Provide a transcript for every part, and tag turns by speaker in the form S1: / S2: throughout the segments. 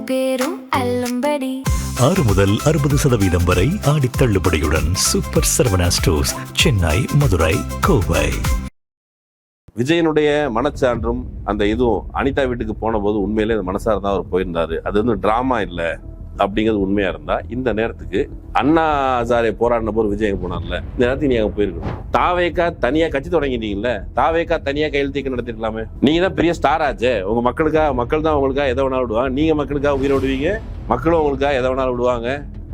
S1: பேரும் அல்லும்படி
S2: 6 முதல் 60% வரை ஆடி தள்ளுபடியுடன் சூப்பர் சரவணா ஸ்டோர்ஸ், சென்னை, மதுரை, கோவை.
S3: விஜயனுடைய மனச்சான்றும் அந்த இதுவும் அனிதா வீட்டுக்கு போன போது உண்மையிலே அந்த மனசார தான் அவர் போயிருந்தாரு. அது வந்து டிராமா இல்லை அப்படிங்கிறது உண்மையா இருந்தா இந்த நேரத்துக்கு அண்ணா ஹசாரே போராடின போது விஜய் போனார்ல, இந்த நேரத்துக்கு நீ அங்க போயிருக்கணும். தாவேக்கா தனியா கட்சி தொடங்கிட்டீங்கல்ல, தாவேக்கா தனியா கையெழுத்திக்க நடத்திருக்கலாமே. நீங்க தான் பெரிய ஸ்டார் ஆச்சே, உங்க மக்கள் தான் உங்களுக்காக எதை வேணாலும் விடுவாங்க, நீங்க மக்களுக்காக உயிரை விடுவீங்க, மக்களும் உங்களுக்காக எதை வேணாலும் விடுவாங்க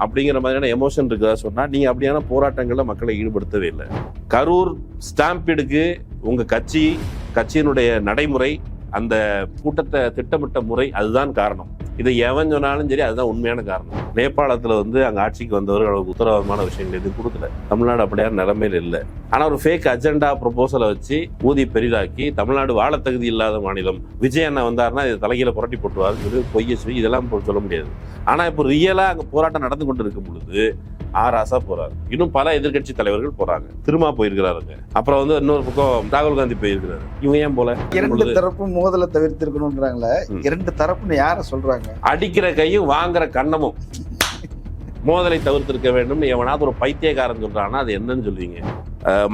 S3: அப்படிங்கிற மாதிரியான எமோஷன் இருக்குதா சொன்னா நீங்க அப்படியான போராட்டங்கள்ல மக்களை ஈடுபடுத்தவே இல்லை. கரூர் ஸ்டாம்பீடுக்கு உங்க கட்சியினுடைய நடைமுறை, அந்த கூட்டத்தை திட்டமிட்ட முறை அதுதான் காரணம். இதை எவன் சொன்னாலும் சரி அதுதான் உண்மையான காரணம். நேபாளத்துல வந்து அங்க ஆட்சிக்கு வந்தவர்கள் அவங்களுக்கு உத்தரவாதமான விஷயங்கள் எதுவும் கொடுக்கல. தமிழ்நாடு அப்படியான நிலைமையில இல்லை. ஆனா ஒரு ஃபேக் அஜெண்டா ப்ரொபோசலை வச்சு ஊதி பெரிதாக்கி தமிழ்நாடு வாழ தகுதி இல்லாத மாநிலம், விஜய் அண்ணா வந்தாருன்னா இதை தலைகீழ புரட்டி போட்டுவாருன்னு சொல்லி பொய்ய சொல்லி இதெல்லாம் சொல்ல முடியாது. ஆனா இப்போ ரியலா அங்க போராட்டம் நடந்து கொண்டு இருக்கும் பொழுது ஆராசா போறாரு. இன்னும் பல எதிர்கட்சி தலைவர்கள் போறாங்க. திருமா போயிருக்கிறாருங்க. அப்புறம் வந்து இன்னொரு பக்கம் ராகுல் காந்தி போயிருக்கிறாரு. இவங்க ஏன் போல?
S4: இரண்டு தரப்பும் மோதலை தவிர்த்திருக்கணும்ன்றாங்களே, இரண்டு தரப்புன்னு யார சொல்றாங்க?
S3: அடிக்கிற கையும் வாங்குற கண்ணமும் மோதலை தவிர்த்திருக்க வேண்டும். எவனாவது ஒரு பைத்தியக்காரன் சொல்றான்னா அது என்னன்னு சொல்லுவீங்க?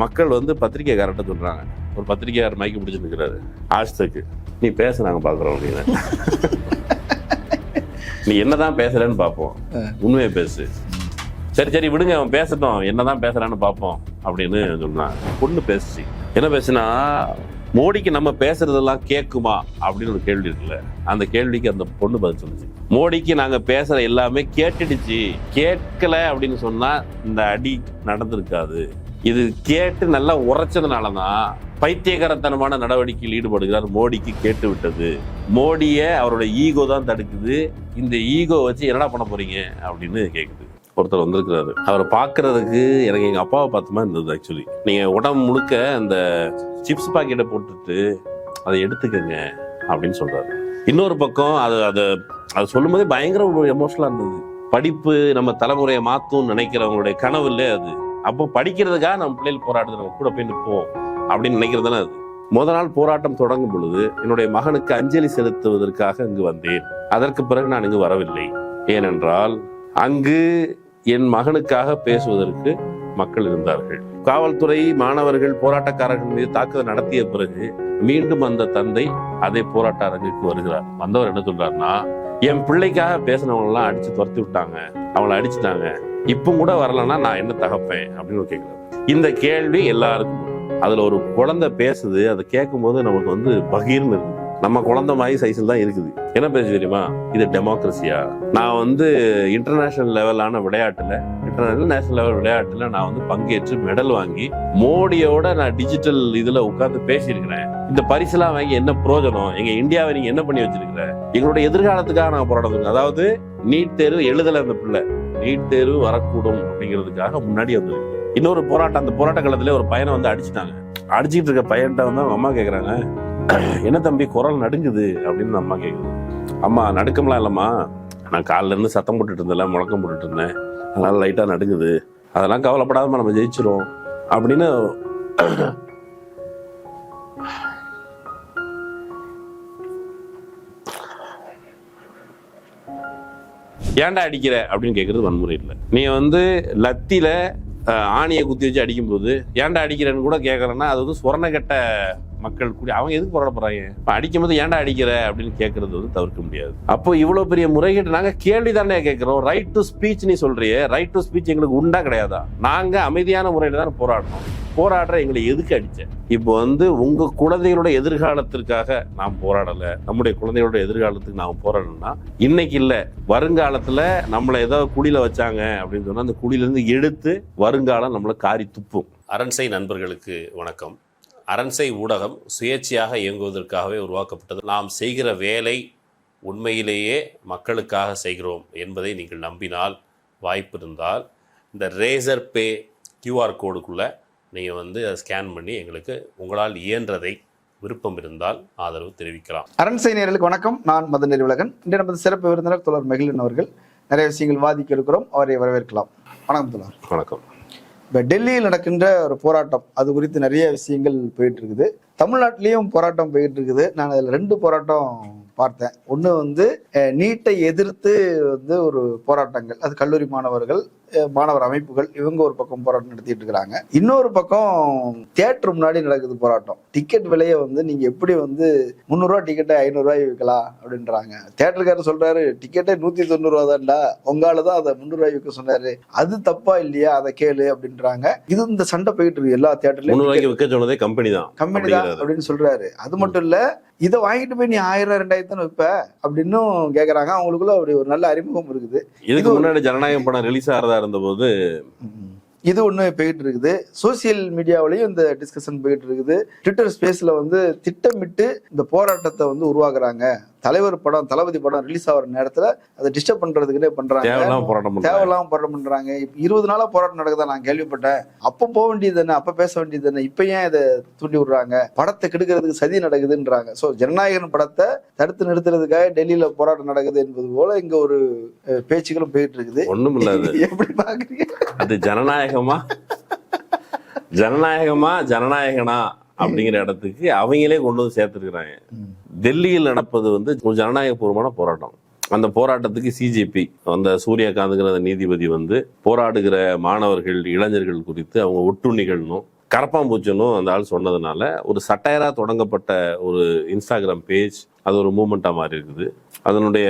S3: மக்கள் வந்து பத்திரிகைக்காரர்கிட்ட சொல்றாங்க. ஒரு பத்திரிகையாளர் மைக்கு பிடிச்சு நிற்கிறாரு. ஆஷ்தக்கு நீ பேச நாங்க பாக்குறோம் அப்படின்னு. நீ என்னதான் பேசுறேன்னு பார்ப்போம், உண்மையை பேசு. சரி விடுங்க, அவன் பேசட்டும், என்னதான் பேசுறான்னு பார்ப்போம் அப்படின்னு சொன்னான். பொண்ணு பேசுச்சு. என்ன பேசுனா, மோடிக்கு நம்ம பேசுறதெல்லாம் கேட்குமா அப்படின்னு ஒரு கேள்வி இருக்குல்ல, அந்த கேள்விக்கு அந்த பொண்ணு பதில் சொல்லுச்சு. மோடிக்கு நாங்க பேசுற எல்லாமே கேட்டுடுச்சு, கேட்கல அப்படின்னு சொன்னா இந்த அடி நடந்திருக்காது. இது கேட்டு நல்லா உரைச்சதுனாலதான் பைத்தியகாரத்தனமான நடவடிக்கையில் ஈடுபடுகிறார். மோடிக்கு கேட்டு விட்டது. மோடிய அவருடைய ஈகோ தான் தடுக்குது. இந்த ஈகோ வச்சு என்னடா பண்ண போறீங்க அப்படின்னு கேக்குது. ஒருத்தர் வந்திருக்கிறாரு. அவரை பாக்குறதுக்கு எனக்கு எங்க அப்பாவை பார்த்த மாதிரி இருந்தது. ஆக்சுவலி நீங்க உடம்பு முழுக்க அந்த சிப்ஸ் பாக்கெட்டை போட்டுட்டு அதை எடுத்துக்கங்க அப்படின்னு சொல்றாரு. இன்னொரு பக்கம் அது சொல்லும் போதே பயங்கர எமோஷனலா இருந்தது. படிப்பு நம்ம தலைமுறையை மாத்தும்னு நினைக்கிறவங்களுடைய கனவு இல்லை அது. அப்போ படிக்கிறதுக்காக நம்ம பிள்ளைகள் போராடுறது, நம்ம கூட போய் நிற்போம் அப்படின்னு நினைக்கிறதுனா அது. முதல் நாள் போராட்டம் தொடங்கும் பொழுது என்னுடைய மகனுக்கு அஞ்சலி செலுத்துவதற்காக இங்கு வந்தேன். அதற்கு பிறகு நான் இங்கு வரவில்லை. ஏனென்றால் அங்கு என் மகனுக்காக பேசுவதற்கு மக்கள் இருந்தார்கள். காவல்துறை மாணவர்கள் போராட்டக்காரர்கள் மீது தாக்குதல் நடத்திய பிறகு மீண்டும் அந்த தந்தை அதே போராட்ட அரங்குக்கு வருகிறார். வந்தவர் என்ன சொல்றாருன்னா, என் பிள்ளைக்காக பேசினவங்க எல்லாம் அடிச்சு துரத்தி விட்டாங்க, அவளை அடிச்சுட்டாங்க, இப்ப கூட வரலன்னா நான் என்ன தகப்பேன் அப்படின்னு கேட்கிறார். இந்த கேள்வி எல்லாருக்கும். அதுல ஒரு குழந்தை பேசுது, அதை கேட்கும் போது நமக்கு வந்து பகீர்னு இருக்குது. நம்ம குழந்தை மாதிரி சைஸில் தான் இருக்குது. என்ன பேச தெரியுமா? இது டெமோக்ரஸியா? நான் வந்து இன்டர்நேஷனல் லெவலான நேஷனல் லெவல் விளையாட்டுல நான் வந்து பங்கேற்று மெடல் வாங்கி மோடியோட நான் டிஜிட்டல் இதுல உட்கார்ந்து பேசியிருக்கிறேன். இந்த பரிசுலாம் வாங்கி என்ன பிரயோஜனம்? எங்க இந்தியாவை நீங்க என்ன பண்ணி வச்சிருக்கிற? எங்களுடைய எதிர்காலத்துக்காக நான் போராடுறேன். அதாவது நீட் தேர்வு எழுதல அந்த பிள்ளை, நீட் தேர்வு வரக்கூடும் அப்படிங்கிறதுக்காக முன்னாடி வந்திருக்கு. இன்னொரு போராட்டம், அந்த போராட்ட காலத்திலே ஒரு பையனை வந்து அடிச்சுட்டாங்க. அடிச்சுட்டு இருக்க பையன்ட்ட வந்து அவங்க அம்மா கேட்கறாங்க, என்ன தம்பி குரல் நடுங்குது அப்படின்னு அம்மா கேட்குது. அம்மா நடுக்கம்லாம் இல்லம்மா, நான் காலில இருந்து சத்தம் போட்டுட்டு இருந்தேன், முழக்கம் போட்டுட்டு இருந்தேன், அதனால லைட்டா நடுங்குது, அதெல்லாம் கவலைப்படாதமா நம்ம ஜெயிச்சிரும் அப்படின்னு. ஏன்டா அடிக்கிற அப்படின்னு கேட்கறது வன்முறை இல்லை. நீ வந்து லத்தில ஆணியை குத்தி வச்சு அடிக்கும் போது ஏன்டா அடிக்கிறேன்னு கூட கேட்கறேன்னா அது வந்து சொரண கெட்ட மக்கள் கூடி அவங்க எதுக்கு போராட போறாங்க? அடிக்கும் போது ஏன்டா அடிக்கிற அப்படின்னு கேட்கறது வந்து தவிர்க்க முடியாது. அப்போ இவ்வளவு பெரிய முறைகேட்டு நாங்க கேள்வி தானே கேட்கிறோம். ரைட் டு ஸ்பீச் நீ சொல்றியே, ரைட் டு ஸ்பீச் எங்களுக்கு உண்டா கிடையாதா? நாங்க அமைதியான முறையில தான் போராடணும். போராடுற எங்களை எதுக்கு அடிச்ச? இப்போ வந்து உங்க குழந்தைகளோட எதிர்காலத்திற்காக நாம் போராடல, நம்முடைய குழந்தைகளோட எதிர்காலத்துக்கு நாம் போராடணும்னா இன்னைக்கு இல்ல, வருங்காலத்துல நம்மளை ஏதாவது குழியில வச்சாங்க அப்படின்னு சொன்னா அந்த குழியில இருந்து எடுத்து வருங்காலம் நம்மளை காரி துப்பும். அரண்சை நண்பர்களுக்கு வணக்கம். அரண்சை ஊடகம் சுயேட்சையாக இயங்குவதற்காகவே உருவாக்கப்பட்டது. நாம் செய்கிற வேலை உண்மையிலேயே மக்களுக்காக செய்கிறோம் என்பதை நீங்கள் நம்பினால், வாய்ப்பு இருந்தால் இந்த ரேசர் பே QR கோடுக்குள்ளே நீங்கள் வந்து அதை ஸ்கேன் பண்ணி எங்களுக்கு உங்களால் இயன்றதை விருப்பம் இருந்தால் ஆதரவு தெரிவிக்கலாம்.
S4: அரண்சை நேயர்களுக்கு வணக்கம். நான் மதன் நெறிவுலகன். இன்று நமது சிறப்பு விருந்தினர் தோழர் மகிழன் அவர்கள் நிறைய விஷயங்கள் வாதிக்க இருக்கிறோம். அவரை வரவேற்கலாம். வணக்கம் தோழர்.
S3: வணக்கம்.
S4: இப்போ டெல்லியில் நடக்கின்ற ஒரு போராட்டம், அது குறித்து நிறைய விஷயங்கள் போயிட்டு இருக்குது. தமிழ்நாட்டிலையும் போராட்டம் போயிட்டு இருக்குது. நான் அதில் 2 போராட்டம் பார்த்தேன். ஒன்று வந்து நீட்டை எதிர்த்து வந்து ஒரு போராட்டங்கள், அது கல்லூரி மாணவர்கள், மாணவர் அமைப்புகள் இவங்க ஒரு பக்கம் போராட்டம் நடத்திட்டு இருக்கிறாங்க. இன்னொரு பக்கம் தியேட்டர் முன்னாடி நடக்குது போராட்டம். டிக்கெட் விலையை வந்து நீங்க எப்படி வந்து 300 ரூபா டிக்கெட்டை 500 ரூபாய் விற்கலாம் அப்படின்றாங்க. தியேட்டருக்காரர் சொல்றாரு டிக்கெட்டே 190 ரூபா தான்டா, உங்களால தான் அதை 300 ரூபாய் விற்க சொன்னாரு, அது தப்பா இல்லையா, அதை கேளு அப்படின்றாங்க. இது இந்த சண்டை போயிட்டு இருக்கு எல்லா தியேட்டர்லயும்.
S3: விற்க சொன்னதே கம்பெனி தான்
S4: அப்படின்னு சொல்றாரு. அது மட்டும் இல்ல, இதை வாங்கிட்டு போய் நீ 1000 2000 வைப்ப அப்படின்னு கேக்குறாங்க. அவங்களுக்குள்ள அப்படி ஒரு நல்ல அறிமுகம் இருக்குது.
S3: இதுக்கு முன்னாடி ஜனநாயகம் படம் ரிலீஸ் ஆகிறதா இருந்தபோது
S4: இது ஒண்ணு போயிட்டு இருக்குது. சோசியல் மீடியாவிலையும் இந்த டிஸ்கஷன் போயிட்டு இருக்குது. ட்விட்டர் ஸ்பேஸ்ல வந்து திட்டமிட்டு இந்த போராட்டத்தை வந்து உருவாக்குறாங்க. தலைவர் படம், தளபதி படம் ரிலீஸ் ஆகிற நேரத்துல அதை டிஸ்டர்ப் பண்றதுக்குன்னே பண்றாங்க, தேவையில்லாம போராட்டம் பண்றாங்க. 20 நாளா போராட்டம் நடக்குதா நான் கேள்விப்பட்டேன். அப்ப போக வேண்டியது தானே, அப்ப பேச வேண்டியது தானே, இப்ப ஏன் இதை தூண்டி விடுறாங்க, படத்தை கெடுக்கிறதுக்கு சதி நடக்குதுன்றாங்க. சோ ஜனநாயகன் படத்தை தடுத்து நிறுத்துறதுக்காக டெல்லியில போராட்டம் நடக்குது என்பது போல இங்க ஒரு பேச்சுகளும் போயிட்டு இருக்குது.
S3: ஒண்ணும் இல்லாது.
S4: எப்படி பாக்குறீங்க? அது
S3: ஜனநாயகனா அப்படிங்கிற இடத்துக்கு அவங்களே கொண்டு வந்து சேர்த்துருக்கிறாங்க. டெல்லியில் நடப்பது வந்து ஜனநாயகபூர்வமான போராட்டம். அந்த போராட்டத்துக்கு சிஜேபி அந்த சூரியகாந்துங்கிற நீதிபதி வந்து போராடுகிற மாணவர்கள், இளைஞர்கள் குறித்து அவங்க ஒட்டுண்ணிகள்னும் கரப்பாம்பூச்சனும் அந்த ஆள் சொன்னதுனால ஒரு சட்டையரா தொடங்கப்பட்ட ஒரு இன்ஸ்டாகிராம் பேஜ் அது ஒரு மூமெண்டா மாறி இருக்குது. அதனுடைய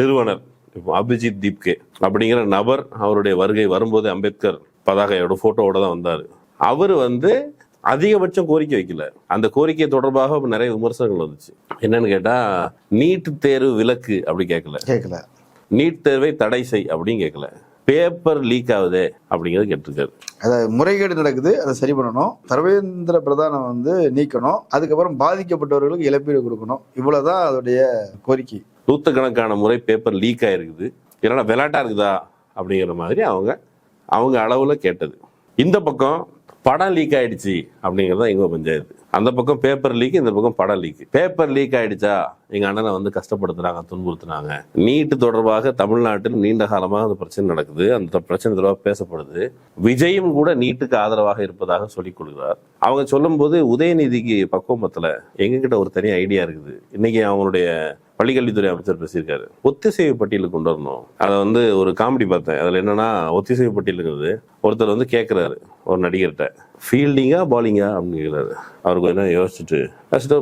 S3: நிறுவனர் இப்போ அபிஜித் தீப்கே அப்படிங்கிற நபர், அவருடைய வருகை வரும்போது அம்பேத்கர் பதாகையோட போட்டோவோட தான் வந்தார். அவர் வந்து அதிகபட்சம் கோரிக்கை வைக்கல. அந்த கோரிக்கை தொடர்பாக நிறைய விமர்சனங்கள் வந்துச்சு. என்னன்னு கேட்டா, நீட் தேர்வு விலக்கு அப்படி கேட்கல, நீட் தேர்வை தடை செய் அப்படின்னு கேட்கல, பேப்பர் லீக் ஆகுதே அப்படிங்கிறது கேட்டிருக்காரு.
S4: அதாவது முறைகேடு நடக்குது, அதை சரி பண்ணணும், தர்மேந்திர பிரதானம் வந்து நீக்கணும், அதுக்கப்புறம் பாதிக்கப்பட்டவர்களுக்கு இழப்பீடு கொடுக்கணும், இவ்வளவுதான் அதோடைய கோரிக்கை.
S3: நூற்றுக்கணக்கான முறை பேப்பர் லீக் ஆயிருக்குது, இல்லைன்னா விளையாட்டா இருக்குதா அப்படிங்கிற மாதிரி அவங்க அளவுல கேட்டது. இந்த பக்கம் படம் லீக் ஆயிடுச்சு அப்படிங்கிறதா எங்க பஞ்சாயத்து. அந்த பக்கம் பேப்பர் லீக், இந்த பக்கம் படம் லீக். பேப்பர் லீக் ஆயிடுச்சா, எங்க அண்ணனை வந்து கஷ்டப்படுத்துறாங்க, துன்புறுத்துனாங்க. நீட்டு தொடர்பாக தமிழ்நாட்டில் நீண்ட காலமாக அந்த பிரச்சனை நடக்குது. அந்த பிரச்சனை தொடர்பாக பேசப்படுது. விஜயும் கூட நீட்டுக்கு ஆதரவாக இருப்பதாக சொல்லிக் கொள்கிறார். அவங்க சொல்லும் போது உதயநிதிக்கு பக்குவமத்துல எங்ககிட்ட ஒரு தனி ஐடியா இருக்குது. இன்னைக்கு அவங்களுடைய பள்ளிக்கல்வித்துறை அமைச்சர் பேசியிருக்காரு, ஒத்திசைவு பட்டியலுக்கு கொண்டு வரணும். அதை வந்து ஒரு காமெடி பார்த்தேன். அதுல என்னன்னா, ஒத்திசைவு பட்டியலுங்கிறது ஒருத்தர் வந்து கேட்கிறாரு ஒரு நடிகர்கிட்ட, ஃபீல்டிங்கா பாலிங்கா அப்படின்னு கேட்கிறாரு. அவருக்கு என்ன யோசிச்சுட்டு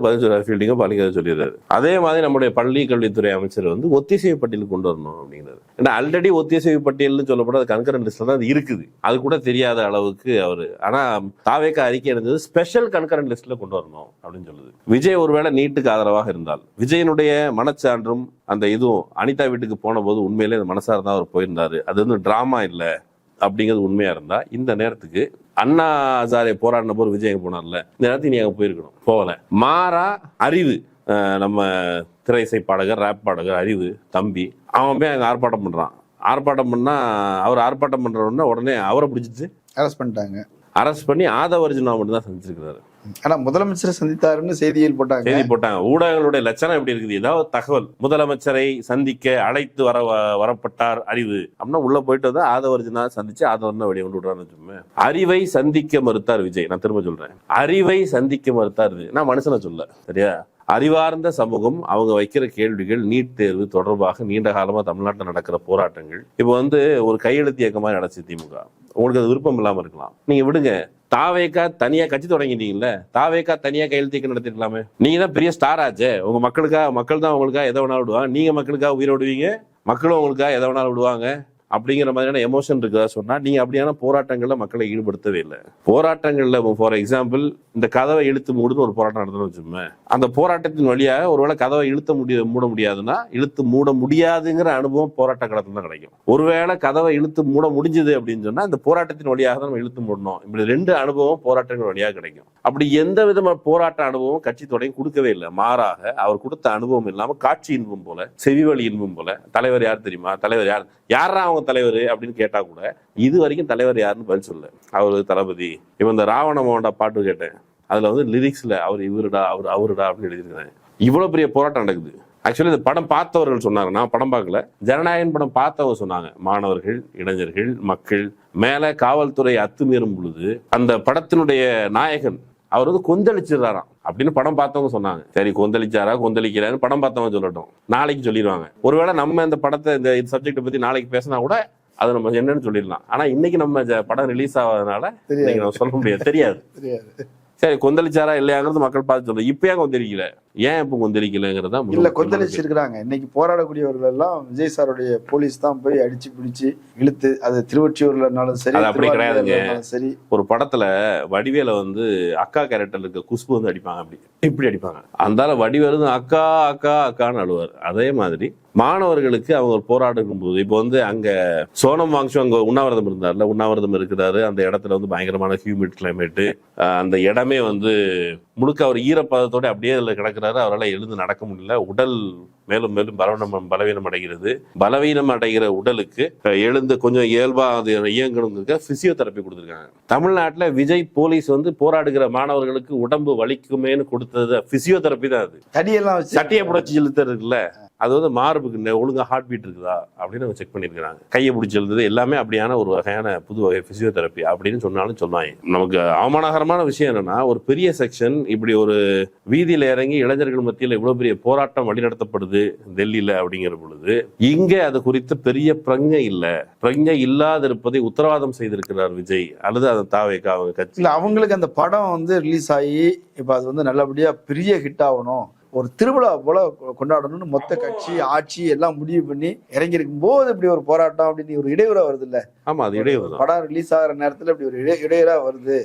S3: பதில் சொல்றாரு, ஃபீல்டிங்கா பாலிங்கா சொல்லிடுறாரு. அதே மாதிரி நம்முடைய பள்ளி கல்வித்துறை அமைச்சர் வந்து ஒத்திசைவு பட்டியலுக்கு கொண்டு வரணும் அப்படிங்கிறாரு. ஏன்னா ஆல்ரெடி ஒத்திசைவு பட்டியல்னு சொல்லப்பட கன்கரண்ட் லிஸ்ட்ல தான் அது இருக்குது. அது கூட தெரியாத அளவுக்கு அவரு. ஆனா தாவேக்கா அறிக்கை இருந்தது ஸ்பெஷல் கன்கரண்ட் லிஸ்ட்ல கொண்டு வரணும் அப்படின்னு சொல்லுது. விஜய் ஒருவேளை நீட்டுக்கு ஆதரவாக இருந்தால், விஜயனுடைய மனச்சான்றும் அந்த இதுவும் அனிதா வீட்டுக்கு போன போது உண்மையிலே மனசார தான் அவர் போயிருந்தாரு, அது வந்து டிராமா இல்லை அப்படிங்கிறது உண்மையா இருந்தா, இந்த நேரத்துக்கு அண்ணா ஹசாரே போராடின போது விஜய் போனார்ல, இந்த நேரத்துக்கு நீ அங்க போயிருக்கணும், போகல. மாறா அறிவு, நம்ம திரைசை பாடகர், ரேப் பாடகர் அறிவு தம்பி, அவன் போய் அங்க ஆர்ப்பாட்டம் பண்றான். ஆர்ப்பாட்டம் பண்ணா அவர் ஆர்ப்பாட்டம் பண்ற உடனே அவரை பிடிச்சிட்டு அரெஸ்ட் பண்ணிட்டாங்க. அரெஸ்ட் பண்ணி ஆதவர்ஜுனா மட்டும் தான் சந்திச்சிருக்கிறாரு.
S4: ஆனா முதலமைச்சரை சந்தித்தாருன்னு செய்தி போட்டாங்க.
S3: ஊடகங்களுடைய லட்சணம் எப்படி இருக்குது? ஏதாவது தகவல் முதலமைச்சரை சந்திக்க அழைத்து வரப்பட்டார் அறிவு அப்படின்னா உள்ள போயிட்டு வந்து ஆதவர்ஜுனா சந்திச்சு ஆதவர்ஜுனா வெளியே கொண்டு விடுறான்னு வச்சுமே. அறிவை சந்திக்க மறுத்தார் விஜய். நான் திரும்ப சொல்றேன், அறிவை சந்திக்க மறுத்தார். நான் மனுஷனை சொல்ல, சரியா? அறிவார்ந்த சமூகம் அவங்க வைக்கிற கேள்விகள், நீட் தேர்வு தொடர்பாக நீண்ட காலமா தமிழ்நாட்டில் நடக்கிற போராட்டங்கள், இப்போ வந்து ஒரு கையெழுத்து இயக்கமாக நடச்சு திமுக. உங்களுக்கு அது விருப்பம் இல்லாம இருக்கலாம், நீங்க விடுங்க. தாவேக்கா தனியா கட்சி தொடங்கிட்டீங்கல்ல, தாவேக்கா தனியா கையெழுத்து இயக்கம் நடத்திருக்கலாமே. நீங்க தான் பெரிய ஸ்டார் ஆச்சே, உங்க மக்கள் தான் உங்களுக்காக எதை வேணாலும் விடுவாங்க, நீங்க மக்களுக்காக உயிரை விடுவீங்க, மக்களும் உங்களுக்காக எதை வேணாலும் விடுவாங்க அப்படிங்கிற மாதிரியான எமோஷன் இருக்குதா சொன்னா, நீங்க அப்படியான போராட்டங்கள்ல மக்களை ஈடுபடுத்தவே இல்லை. போராட்டங்கள்ல ஃபார் எக்ஸாம்பிள் இந்த கதவை இழுத்து மூடுன்னு ஒரு போராட்டம் நடத்தணும்னு வச்சுமே, அந்த போராட்டத்தின் வழியாக ஒருவேளை கதவை மூட முடியாதுன்னா, இழுத்து மூட முடியாதுங்கிற அனுபவம் போராட்ட காலத்துல தான் கிடைக்கும். ஒருவேளை கதவை இழுத்து மூட முடிஞ்சது அப்படின்னு சொன்னா, இந்த போராட்டத்தின் வழியாக தான் நம்ம இழுத்து மூடணும். இப்படி 2 அனுபவம் போராட்டங்கள் வழியாக கிடைக்கும். அப்படி எந்த விதமான போராட்ட அனுபவம் கட்சி தொடங்கி கொடுக்கவே இல்லை. மாறாக அவர் கொடுத்த அனுபவம் இல்லாம காட்சி இன்பம் போல, செவிவழி இன்பம் போல, தலைவர் யார் தெரியுமா, தலைவர் யாரா அவங்க தலைவர் அப்படின்னு கேட்டா கூட இது வரைக்கும் தலைவர் யாருன்னு பதில் சொல்ல. அவரு தளபதி. இவன் இந்த ராவண மோகன்டா பாட்டு கேட்டேன், அதுல வந்து லிரிக்ஸ்ல அவர் இவருடா அவருடா அப்படின்னு எழுதியிருக்காங்க. இவ்வளவு பெரிய போராட்டம் நடக்குது. ஆக்சுவலி இந்த படம் பார்த்தவர்கள் சொன்னாங்க, நான் படம் பார்க்கல, ஜனநாயகன் படம் பார்த்தவங்க சொன்னாங்க, மாணவர்கள், இளைஞர்கள், மக்கள் மேல காவல்துறை அத்துமீறும் பொழுது அந்த படத்தினுடைய நாயகன் அவர் வந்து கொந்தளிச்சிடறாராம். அப்படின்னு படம் பார்த்தவங்க சொன்னாங்க. சரி, கொந்தளிச்சாரா கொந்தளிக்கிறாரு படம் பார்த்தவங்க சொல்லட்டும், நாளைக்கு சொல்லிடுவாங்க. ஒருவேளை நம்ம இந்த படத்தை இந்த சப்ஜெக்டை பத்தி நாளைக்கு பேசினா கூட அது நம்ம என்னன்னு சொல்லிடலாம். ஆனா இன்னைக்கு நம்ம படம் ரிலீஸ் ஆகாதனால இன்னைக்கு நம்ம சொல்ல முடியாது, தெரியாது. சரி, கொந்தளிச்சாரா இல்லையாங்கிறது மக்கள் பார்த்து சொல்லுங்க. இப்ப ஏன் கொந்தளிக்கல, ஏன் இப்ப கொந்தளிக்கலங்கிறதா
S4: இல்ல கொந்தளிச்சிருக்கிறாங்க. இன்னைக்கு போராடக்கூடியவர்கள் எல்லாம் விஜய் சாருடைய போலீஸ் தான் போய் அடிச்சு பிடிச்சு இழுத்து, அது திருவொற்றியூர்லனாலும் சரி,
S3: அப்படி கிடையாதுங்க.
S4: சரி,
S3: ஒரு படத்துல வடிவேல வந்து அக்கா கேரக்டர்ல இருக்க குஷ்பு வந்து அடிப்பாங்க, அப்படி இப்படி அடிப்பாங்க. அந்த வடிவேலு அக்கா அக்கா அக்கான்னு அழுவார். அதே மாதிரி மாணவர்களுக்கு அவங்க போராடும் போது இப்போ வந்து அங்க சோனம் வாங்ஷு அங்க உண்ணாவிரதம் இருந்தார்ல, உண்ணாவிரதம் இருக்கிறாரு. அந்த இடத்துல வந்து பயங்கரமான ஹியூமிட் கிளைமேட்டு, அந்த இடமே வந்து முழுக்க அவர் ஈரப்பதத்தோட அப்படியே அதில் கிடக்கிறாரு. அவரால் எழுந்து நடக்க முடியல. உடல் மேலும் மேலும் பலவீனம் அடைகிறது. பலவீனம் அடைகிற உடலுக்கு எழுந்து கொஞ்சம் இயல்பா அது இயங்கணுங்க பிசியோதெரப்பி கொடுத்துருக்காங்க. தமிழ்நாட்டில் விஜய் போலீஸ் வந்து போராடுகிற மாணவர்களுக்கு உடம்பு வலிக்குமேனு கொடுத்தது பிசியோதெரப்பி தான். அது தடியெல்லாம் சட்டியை புடைச்சி இழுத்துறது இருக்குல்ல, அது வந்து மார்புக்கு ஒழுங்கா ஹார்ட் பீட் இருக்குதா அப்படின்னு அவங்க செக் பண்ணியிருக்கிறாங்க. கையை பிடிச்சி எழுதுது எல்லாமே அப்படியான ஒரு வகையான புது வகை பிசியோதெரப்பி அப்படின்னு சொன்னாலும் சொல்லுவாங்க. நமக்கு அவமானகரமான விஷயம் என்னன்னா, ஒரு பெரிய செக்ஷன் இப்படி ஒரு வீதியில இறங்கி இளைஞர்கள் மத்தியில் இவ்வளவு பெரிய போராட்டம் வழிநடத்தப்படுது டெல்லியில அப்படிங்கிற பொழுது இங்கே அது குறித்து பெரிய பிரஜை இல்லை. பிரஜை இல்லாத இருப்பதை உத்தரவாதம் செய்திருக்கிறார் விஜய் அல்லது அதை தாவேக்கா அவங்க கட்சி.
S4: அவங்களுக்கு அந்த படம் வந்து ரிலீஸ் ஆகி இப்ப அது வந்து நல்லபடியா பெரிய ஹிட் ஆகணும், ஒரு திருவிழா போல கொண்டாடணும்னு மொத்த கட்சி ஆட்சி எல்லாம் முடிவு பண்ணி இறங்கி இருக்கும் போது இப்படி ஒரு போராட்டம் அப்படின்னு ஒரு இடையூறா வருது இல்ல.
S3: ஆமா, அது இடையூறு.
S4: படம் ரிலீஸ் ஆகிற நேரத்துல இப்படி ஒரு இடையூறா வருது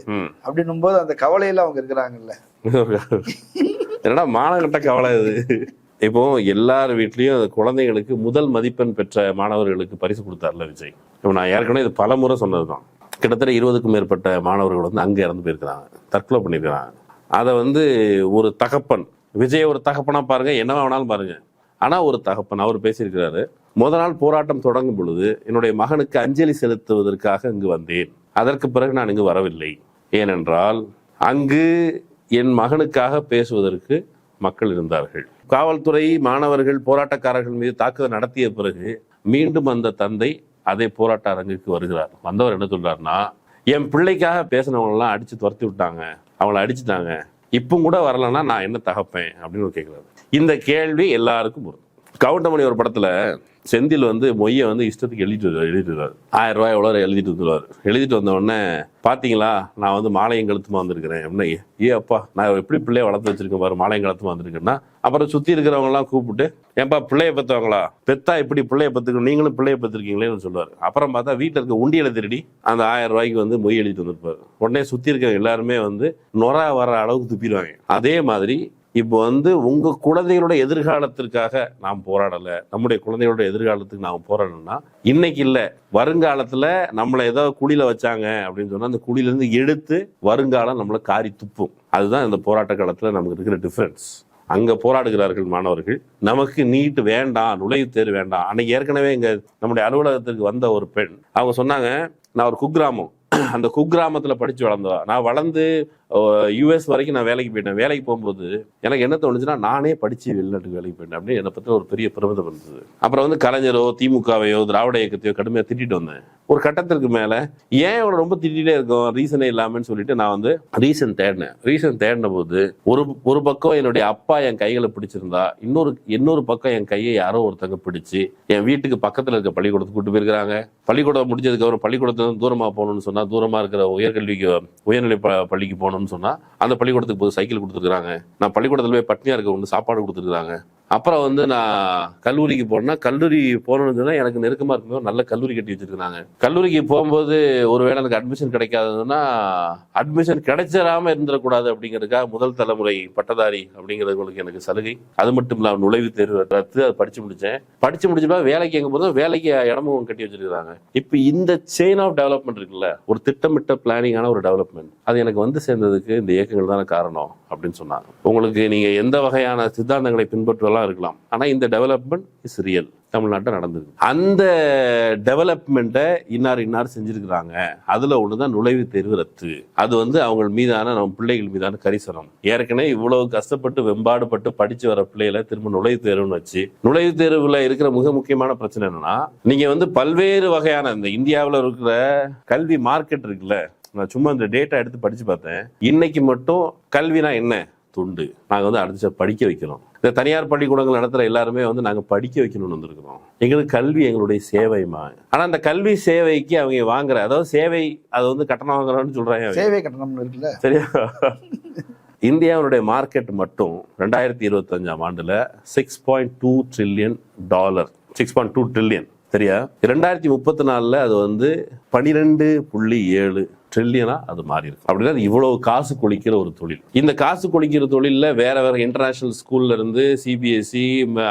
S4: அப்படின்னும் போது அந்த கவலையில அவங்க இருக்கிறாங்கல்ல.
S3: என்னடா மானகட்ட கவலை இது. இப்போ எல்லார் வீட்லயும் குழந்தைகளுக்கு முதல் மதிப்பெண் பெற்ற மாணவர்களுக்கு பரிசு கொடுத்தார்ல விஜய். இப்போ நான் ஏற்கனவே இது பல முறை சொன்னதுதான். கிட்டத்தட்ட 20க்கும் மேற்பட்ட மாணவர்கள் வந்து அங்க இறந்து போயிருக்கிறாங்க, தற்கொலை பண்ணிருக்கிறாங்க. அதை வந்து ஒரு தகப்பன், விஜய் ஒரு தகப்பனா பாருங்க, என்னவா வேணாலும் பாருங்க, ஆனா ஒரு தகப்பன் அவர் பேசியிருக்கிறாரு. முதல் நாள் போராட்டம் தொடங்கும் பொழுது என்னுடைய மகனுக்கு அஞ்சலி செலுத்துவதற்காக இங்கு வந்தேன், அதற்கு பிறகு நான் இங்கு வரவில்லை. ஏனென்றால் அங்கு என் மகனுக்காக பேசுவதற்கு மக்கள் இருந்தார்கள். காவல்துறை மாணவர்கள் போராட்டக்காரர்கள் மீது தாக்குதல் நடத்திய பிறகு மீண்டும் அந்த தந்தை அதே போராட்ட அரங்குக்கு வருகிறார். வந்தவர் என்ன சொல்றாருன்னா, என் பிள்ளைக்காக பேசினவங்க எல்லாம் அடிச்சு துரத்தி விட்டாங்க, அவங்கள அடிச்சுட்டாங்க, இப்போ கூட வரலன்னா நான் என்ன தகப்பேன் அப்படின்னு கேட்கிறாரு. இந்த கேள்வி எல்லாருக்கும் வரும். கவுண்டமணி ஒரு படத்துல செந்தில் வந்து மொய்யை வந்து இஷ்டத்துக்கு எழுதிட்டு 1000 ரூபாய் எவ்வளோ எழுதிட்டு வந்துடுவார். எழுதிட்டு வந்த உடனே பாத்தீங்களா நான் வந்து மாலையும் கழுத்துமா வந்திருக்கிறேன் அப்படின்னா, அப்பா நான் எப்படி பிள்ளைய வளர்த்து வச்சிருக்கேன் பாரு, மாலையும் கழுத்துமா வந்திருக்கேன்னா, அப்புறம் சுத்தி இருக்கிறவங்க எல்லாம் கூப்பிட்டு ஏன்பா பிள்ளைய பெற்றவங்களா, பெத்தா இப்படி பிள்ளைய பெற்றுக்கணும், நீங்களும் பிள்ளைய பெற்றிருக்கீங்களேன்னு சொல்லுவார். அப்புறம் பார்த்தா வீட்டில் இருக்க உண்டியலை திருடி அந்த 1000 ரூபாய்க்கு வந்து மொய் எழுதிட்டு வந்திருப்பாரு. உடனே சுத்தி இருக்க எல்லாருமே வந்து நொற வர அளவுக்கு துப்பிடுவாங்க. அதே மாதிரி இப்போ வந்து உங்க குழந்தைகளோட எதிர்காலத்திற்காக நாம் போராடலை, நம்முடைய குழந்தைகளோட எதிர்காலத்துக்கு நாம் போராடணும்னா இன்னைக்கு இல்லை, வருங்காலத்துல நம்மளை ஏதோ குழியில வச்சாங்க அப்படின்னு சொன்னா அந்த குழியில இருந்து எடுத்து வருங்காலம் நம்மளை காரி துப்பும். அதுதான் இந்த போராட்ட காலத்துல நமக்கு இருக்கிற டிஃபரன்ஸ். அங்க போராடுகிறார்கள் மாணவர்கள், நமக்கு நீட் வேண்டாம், நுழைவுத் தேர்வு வேண்டாம். அன்னைக்கு ஏற்கனவே இங்க நம்முடைய அலுவலகத்துக்கு வந்த ஒரு பெண் அவங்க சொன்னாங்க, நான் ஒரு குக்கிராமம், அந்த குக்கிராமத்துல படிச்சு வளர்ந்தவா, நான் வளர்ந்து யூஎஸ் வரைக்கும் நான் வேலைக்கு போயிட்டேன். வேலைக்கு போகும்போது எனக்கு என்ன தோணுச்சுன்னா, நானே படிச்சு வெளிநாட்டுக்கு வேலைக்கு போயிட்டேன் அப்படின்னு என்னை பத்தி ஒரு பெரிய பெருமிதம் இருந்தது. அப்புறம் வந்து கலைஞரோ திமுகவையோ திராவிட இயக்கத்தையோ கடுமையா திட்டிட்டு வந்தேன். ஒரு கட்டத்திற்கு மேல ஏன் இவ்வளவு ரொம்ப திட்டிகிட்டே இருக்கும், ரீசனே இல்லாமன்னு சொல்லிட்டு நான் வந்து ரீசன் தேடின போது ஒரு பக்கம் என்னுடைய அப்பா என் கைகளை பிடிச்சிருந்தா, இன்னொரு பக்கம் என் கையை யாரோ ஒருத்தங்க பிடிச்சு என் வீட்டுக்கு பக்கத்துல இருக்க பள்ளிக்கூடத்துக்கு கூட்டு போயிருக்கிறாங்க. பள்ளிக்கூடம் முடிஞ்சதுக்கு அப்புறம் பள்ளிக்கூடத்துல தூரமா போகணும்னு சொன்னா, தூரமா இருக்கிற உயர்நிலை பள்ளிக்கு போகணும்னு சொன்னா அந்த பள்ளிக்கூடத்துக்கு போய் சைக்கிள் கொடுத்துருக்காங்க. நான் பள்ளிக்கூடத்துல போய் பட்னியா இருக்க ஒன்று சாப்பாடு கொடுத்துருக்காங்க. அப்புறம் வந்து நான் கல்லூரிக்கு போனேன்னா, கல்லூரி போகணும்னு சொன்னா எனக்கு நெருக்கமா இருக்கும்போது நல்ல கல்லூரி கட்டி வச்சிருக்காங்க. கல்லூரிக்கு போகும்போது ஒருவேளை எனக்கு அட்மிஷன் கிடைக்காதுன்னா, அட்மிஷன் கிடைச்சிடாம இருந்துடக்கூடாது அப்படிங்கிறதுக்காக முதல் தலைமுறை பட்டதாரி அப்படிங்கிறதுங்களுக்கு எனக்கு சலுகை. அது மட்டும் இல்லாமல் நுழைவுத் தேர்வு ரத்து, அதை படிச்சு முடிச்சப்ப வேலைக்கு எங்க போதும் வேலைக்கு இடமும் கட்டி வச்சிருக்காங்க. இப்ப இந்த செயின் ஆஃப் டெவலப்மெண்ட் இருக்குல்ல, ஒரு திட்டமிட்ட பிளானிங்கான ஒரு டெவலப்மெண்ட், அது எனக்கு வந்து சேர்ந்ததுக்கு இந்த இயக்கங்கள் தானே காரணம் அப்படின்னு சொன்னாங்க. உங்களுக்கு நீங்க எந்த வகையான சித்தாந்தங்களை பின்பற்றுவலாம் இருக்கலாம், ஆனா இந்த டெவலப்மெண்ட் இஸ் ரியல், தமிழ்நாட்டில் நடந்திருக்கு. அந்த டெவலப்மெண்ட்டை இன்னார் செஞ்சிருக்கிறாங்க. அதுல ஒண்ணுதான் நுழைவுத் தேர்வு ரத்து. அது வந்து அவங்க மீதான நம்ம பிள்ளைகள் மீதான கரிசனம். ஏற்கனவே இவ்வளவு கஷ்டப்பட்டு வெம்பாடுபட்டு படிச்சு வர பிள்ளைகளை திரும்ப நுழைவுத் தேர்வுன்னு வச்சு, நுழைவுத் தேர்வுல இருக்கிற மிக முக்கியமான பிரச்சனை என்னன்னா, நீங்க வந்து பல்வேறு வகையான இந்த இந்தியாவில் இருக்கிற கல்வி மார்க்கெட் இருக்குல்ல, நான் சும்மா இந்த டேட்டா எடுத்து படிச்சு பார்த்தேன். இன்னைக்கு மட்டும் கல்வினா என்ன, தொண்டு. நாங்கள் வந்து அடுத்த படிக்க வைக்கிறோம். இந்த தனியார் பள்ளிக்கூடங்கள் நடத்துகிற எல்லாருமே வந்து நாங்கள் படிக்க வைக்கணும்னு வந்திருக்கிறோம். எங்களுக்கு கல்வி எங்களுடைய சேவைமா. ஆனால் அந்த கல்வி சேவைக்கு அவங்க வாங்குற, அதாவது சேவை அது வந்து கட்டணம் வாங்குறோம்னு சொல்றாங்க.
S4: சேவை கட்டணம் இருக்குல்ல,
S3: சரியா? இந்தியாவுடைய மார்க்கெட் மட்டும் 2025ஆம் ஆண்டுல $6.2 ட்ரில்லியன். 6.2 ட்ரில்லியன், சரியா? 2034 அது வந்து 12.7 ட்ரில்லியனா அது மாறி இருக்கு. அப்படின்னா இவ்வளவு காசு கொளிக்கிற ஒரு தொழில். இந்த காசு கொளிக்கிற தொழில வேற இன்டர்நேஷனல் ஸ்கூல்ல இருந்து சிபிஎஸ்இ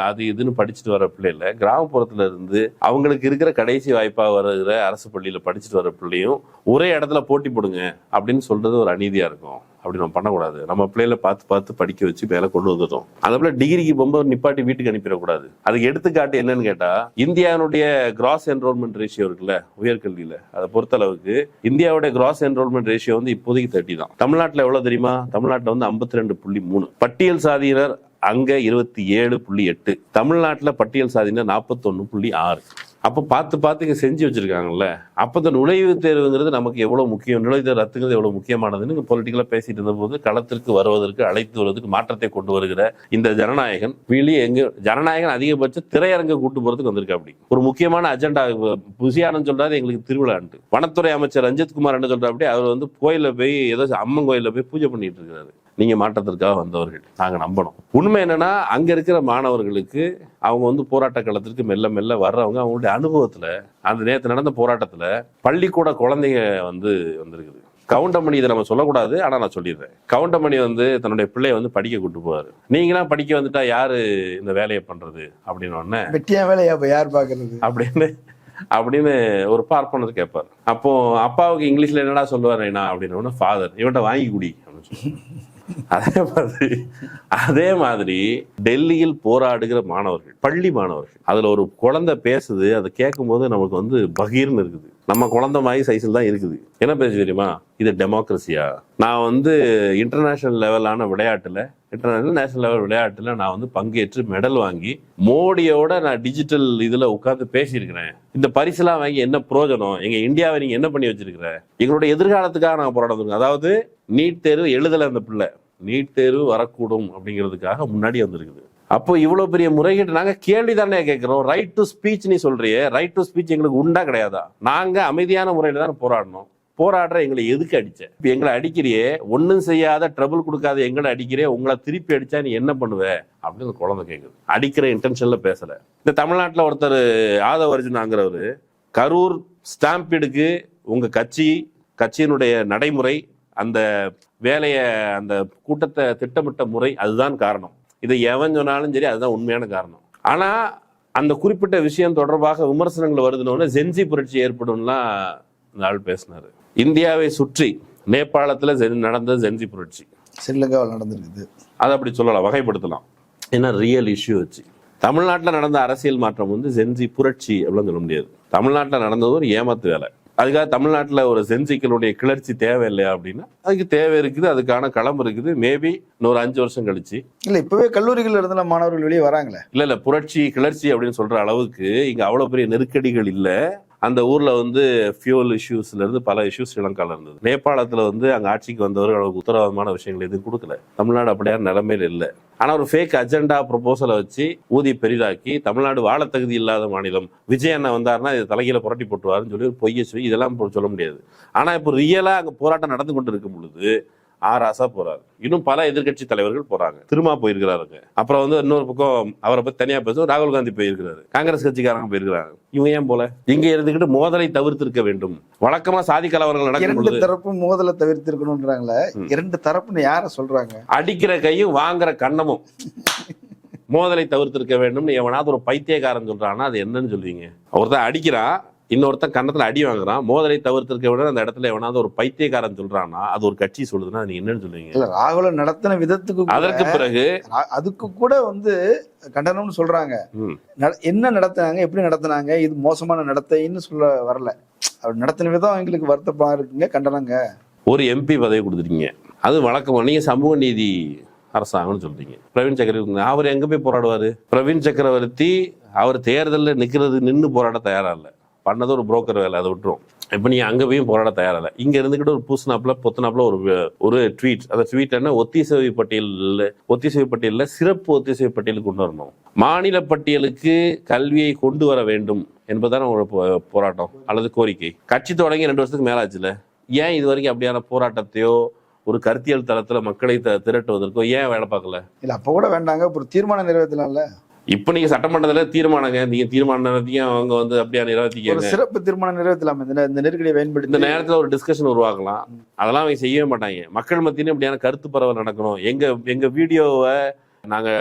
S3: அது இதுன்னு படிச்சுட்டு வர பிள்ளைல, கிராமப்புறத்துல இருந்து அவங்களுக்கு இருக்கிற கடைசி வாய்ப்பா வருகிற அரசு பள்ளியில படிச்சுட்டு வர பிள்ளையும் ஒரே இடத்துல போட்டி போடுங்க அப்படின்னு சொல்றது ஒரு அநீதியா இருக்கும். அப்படி நம்ம பண்ணக்கூடாது. நம்ம பிள்ளைகளை பார்த்து படிக்க வச்சு மேலே கொண்டு வந்துட்டோம். அந்த பிள்ளை டிகிரிக்கு போகும்போது நிப்பாட்டி வீட்டுக்கு அனுப்பிடக்கூடாது. அதுக்கு எடுத்துக்காட்டு என்னன்னு கேட்டா, இந்தியாவுடைய கிராஸ் என்ரோல்மெண்ட் ரேஷியோ இருக்குல்ல உயர்கல்வியில, அதை பொறுத்தளவுக்கு இந்தியாவுடைய கிராஸ் என்ரோல்மெண்ட் ரேஷியோ வந்து இப்போதைக்கு 30 தான். தமிழ்நாட்டில் எவ்வளவு தெரியுமா? தமிழ்நாட்டில் வந்து 52.3. பட்டியல் சாதியினர் அங்க 27.8. தமிழ்நாட்டில் பட்டியல் சாதியினர் 41.6. அப்போ பார்த்து இங்கே செஞ்சு வச்சிருக்காங்கல்ல. அப்போ இந்த நுழைவுத் தேர்வுங்கிறது நமக்கு எவ்வளோ முக்கியம், நுழைவுத் தேர்வு ரத்துங்கிறது எவ்வளோ முக்கியமானதுன்னு பொலிட்டிக்கலாக பேசிட்டு இருந்தபோது, களத்திற்கு வருவதற்கு அழைத்து வருவதற்கு மாற்றத்தை கொண்டு வருகிற இந்த ஜனநாயகன் ஜனநாயகன் அதிகபட்சம் திரையரங்க கூட்டு போறதுக்கு வந்திருக்கு. அப்படி ஒரு முக்கியமான அஜெண்டா. புசியானன்னு சொல்றாரு எங்களுக்கு திருவிழான்ட்டு. வனத்துறை அமைச்சர் ரஞ்சித் குமார் என்ன சொல்றாரு, அப்படி அவர் வந்து கோயில போய் ஏதோ அம்மன் கோயில போய் பூஜை பண்ணிட்டு இருக்காரு. நீங்க மாற்றத்திற்காக வந்தவர்கள், நாங்க நம்பணும். உண்மை என்னன்னா, அங்க இருக்கிற மாணவர்களுக்கு அவங்க வந்து போராட்ட களத்திற்கு மெல்ல மெல்ல வர்றவங்க அவங்களுடைய அனுபவத்துல, அந்த நேரத்தில் நடந்த போராட்டத்துல பள்ளிக்கூட குழந்தைங்க வந்து வந்திருக்குது. கவுண்டமணி, இதை நம்ம சொல்லக்கூடாது, ஆனா நான் சொல்லிடுறேன். கவுண்டமணி வந்து தன்னுடைய பிள்ளைய வந்து படிக்க கூட்டு போவாரு. நீங்களாம் படிக்க வந்துட்டா யாரு இந்த வேலையை பண்றது அப்படின்னு உடனே,
S4: வெட்டியா வேலையா யார் பாக்குறது
S3: அப்படின்னு ஒரு பார்ப்பனர் கேட்பார். அப்போ அப்பாவுக்கு இங்கிலீஷ்ல என்னடா சொல்லுவாரு அப்படின்னு, ஃபாதர் இவன்ட்ட வாங்கி குடி அப்படின்னு சொல்லி. அதே மாதிரி டெல்லியில் போராடுகிற மாணவர்கள், பள்ளி மாணவர்கள், அதுல ஒரு குழந்தை பேசுது, அதை கேட்கும் போது நமக்கு வந்து பகீர்னு இருக்குது. நம்ம குழந்தை மாதிரி சைஸில் தான் இருக்குது. என்ன பேசு தெரியுமா? இது டெமோக்ரஸியா? நான் வந்து இன்டர்நேஷனல் லெவலான விளையாட்டுல, நேஷனல் லெவல் விளையாட்டுல நான் வந்து பங்கேற்று மெடல் வாங்கி மோடியோட நான் டிஜிட்டல் இதுல உட்கார்ந்து பேசியிருக்கிறேன். இந்த பரிசுலாம் வாங்கி என்ன பிரயோஜனம்? எங்க இந்தியாவை நீங்க என்ன பண்ணி வச்சிருக்கிற? எங்களுடைய எதிர்காலத்துக்காக நான் போராடுறோம். அதாவது நீட் தேர்வு எழுதல அந்த பிள்ளை, நீட் தேர்வு வரக்கூடும் அப்படிங்கிறதுக்காக முன்னாடி வந்திருக்குது. அப்போ இவ்வளவு பெரிய முறைகேட்டு நாங்க கேள்வி தானே கேட்கிறோம். ரைட் டு ஸ்பீச் நீ சொல்றியே, ரைட் டு ஸ்பீச் எங்களுக்கு உண்டா கிடையாதா? நாங்க அமைதியான முறையில தான் போராடணும். போராடுற எங்களை எதுக்கு அடிச்ச? இப்ப எங்களை அடிக்கிறியே, ஒன்னும் செய்யாத ட்ரபிள் கொடுக்காத எங்களை அடிக்கிறியே, உங்களை திருப்பி அடிச்சா நீ என்ன பண்ணுவ அப்படின்னு குழந்தை கேட்குது. அடிக்கிற இன்டென்ஷன்ல பேசல. இந்த தமிழ்நாட்டில் ஒருத்தர் ஆதவ அர்ஜுனாங்கிறவரு, கரூர் ஸ்டாம்பீடுக்கு உங்க கட்சியினுடைய நடைமுறை, அந்த வேலையை, அந்த கூட்டத்தை திட்டமிட்ட முறை, அதுதான் காரணம். இதை எவன் சொன்னாலும் சரி, அதுதான் உண்மையான காரணம். ஆனா அந்த குறிப்பிட்ட விஷயம் தொடர்பாக விமர்சனங்கள் வருதுன்னு ஜென்சி புரட்சி ஏற்படும்லாம் இந்த ஆள் பேசினாரு. இந்தியாவை சுற்றி நேபாளத்துல நடந்த ஜென்சி புரட்சி,
S4: ஸ்ரீலங்காவில் நடந்திருக்குது, அதை
S3: அப்படி சொல்லலாம், வகைப்படுத்தலாம். ஏன்னா ரியல் இஷ்யூ வச்சு தமிழ்நாட்டில் நடந்த அரசியல் மாற்றம் வந்து ஜென்சி புரட்சி அப்படின்னு சொல்ல முடியாது. தமிழ்நாட்டில் நடந்தது ஒரு ஏமாத்து வேலை. அதுக்காக தமிழ்நாட்டில் ஒரு சென்சிக்களுடைய கிளர்ச்சி தேவை இல்லையா அப்படின்னா, அதுக்கு தேவை இருக்குது, அதுக்கான களம் இருக்குது. மேபி இன்னொரு 5 வருஷம் கழிச்சு,
S4: இல்ல இப்பவே கல்லூரிகள் இருந்து மாணவர்கள் வெளியே வராங்களே.
S3: இல்ல புரட்சி கிளர்ச்சி அப்படின்னு சொல்ற அளவுக்கு இங்க அவ்வளவு பெரிய நெருக்கடிகள் இல்ல. அந்த ஊர்ல வந்து ஃபியூல் இஷ்யூஸ்ல இருந்து பல இஷ்யூஸ் ஸ்ரீலங்கால இருந்தது. நேபாளத்துல வந்து அங்க ஆட்சிக்கு வந்தவர்கள் அளவுக்கு உத்தரவாதமான விஷயங்கள் எதுவும் கொடுக்கல. தமிழ்நாடு அப்படியான நிலைமையில இல்லை. ஆனா ஒரு ஃபேக் அஜெண்டா ப்ரொபோசலை வச்சு ஊதி பெரிதாக்கி தமிழ்நாடு வாழ தகுதி இல்லாத மாநிலம், விஜய் அண்ணா வந்தாருன்னா இது தலைகீழ புரட்டி போட்டுவாருன்னு சொல்லி ஒரு பொய்யை சொல்லி இதெல்லாம் சொல்ல முடியாது. ஆனா இப்போ ரியலா அங்க போராட்டம் நடந்து கொண்டு இருக்கும் பொழுது ஆராசா போறாரு. இன்னும் பல எதிர்கட்சி தலைவர்கள் போறாங்க. திருமா போயிருக்கிறாருங்க. அப்புறம் வந்து இன்னொரு பக்கம் அவரை பத்தி தனியா பேசும் ராகுல் காந்தி போயிருக்கிறாரு. காங்கிரஸ் கட்சிக்காரங்க போயிருக்கிறாங்க. இவங்க ஏன் போல? இங்க இருந்துகிட்டு மோதலை தவிர்த்திருக்க வேண்டும். வழக்கமா சாதி கலவரங்கள் நடக்கும் பொழுது
S4: 2 தரப்பும் மோதலை தவிர்த்திருக்கணும்ன்றாங்களே. 2 தரப்புன்னு யார சொல்றாங்க?
S3: அடிக்கிற கையும் வாங்குற கண்ணமும் மோதலை தவிர்த்திருக்க வேண்டும். எவனாவது ஒரு பைத்தியக்காரன் சொல்றான்னா அது என்னன்னு சொல்லுவீங்க? ஒருத்தன் அடிக்கிறான், இன்னொருத்தன் கன்னத்துல அடி வாங்குறான். மோதலை தவிர்த்திருக்க விட அந்த இடத்துல எவனாவது ஒரு பைத்தியக்காரன் சொல்றான்னா அது ஒரு கட்சி சொல்லுதுன்னா நீங்க என்னன்னு சொல்லுவீங்க?
S4: ராகுல நடத்தின விதத்துக்கு, அதற்கு பிறகு அதுக்கு கூட வந்து கண்டனம்னு சொல்றாங்க. என்ன நடத்தினாங்க, எப்படி நடத்தினாங்க, இது மோசமான நடத்தைன்னு சொல்ல வரல. அவர் நடத்தின விதம் எங்களுக்கு வருத்தமா இருக்குங்க, கண்டனங்க.
S3: ஒரு எம்பி பதவி கொடுத்துட்டீங்க, அது வழக்கமா நீங்க சமூக நீதி அரசாங்கம்னு சொல்றீங்க. பிரவீன் சக்கரவர்த்தி அவர் எங்க போய் போராடுவாரு? பிரவீன் சக்கரவர்த்தி அவர் தேர்தலில் நின்று போராட தயாரா இல்லை. பண்ணது ஒரு புரோக்கர் வேலை, அதை விட்டுரும். இப்போ நீ அங்கே போய் போராட தயாரில்லை, இங்கே இருந்துக்கிட்டு ஒரு பூசினாப்புல பொத்துனாப்புல ஒரு ட்வீட், அந்த ட்வீட் என்ன, ஒத்திசைவு பட்டியலில் சிறப்பு ஒத்திசைவு பட்டியலுக்கு கொண்டு வரணும், மாநில பட்டியலுக்கு கல்வியை கொண்டு வர வேண்டும் என்பதுதான் ஒரு போராட்டம் அல்லது கோரிக்கை. கட்சி தொடங்கி 2 வருஷத்துக்கு மேலாச்சுல, ஏன் இது வரைக்கும் அப்படியான போராட்டத்தையோ ஒரு கருத்தியல் தளத்துல மக்களை திரட்டுவதற்கோ ஏன் வேலை பார்க்கல?
S4: இல்ல அப்ப கூட வேண்டாங்க, ஒரு தீர்மானம் நிறைவேற்றலாம்ல.
S3: இப்ப நீங்க சட்டமன்றத்துல தீர்மானங்க, நீங்க தீர்மானம் நிறைவேற்றியும் அவங்க வந்து அப்படியா நிறைவேற்றிக்க,
S4: சிறப்பு தீர்மானம் நிறைவேற்றலாம். இந்த நெருக்கடியை பயன்படுத்தி
S3: இந்த நேரத்துல ஒரு டிஸ்கஷன் உருவாக்கலாம். அதெல்லாம் அவங்க செய்யவே மாட்டாங்க. மக்கள் மத்தியிலும் இப்படியான கருத்து பரவல் நடக்கணும். எங்க வீடியோவை நாங்க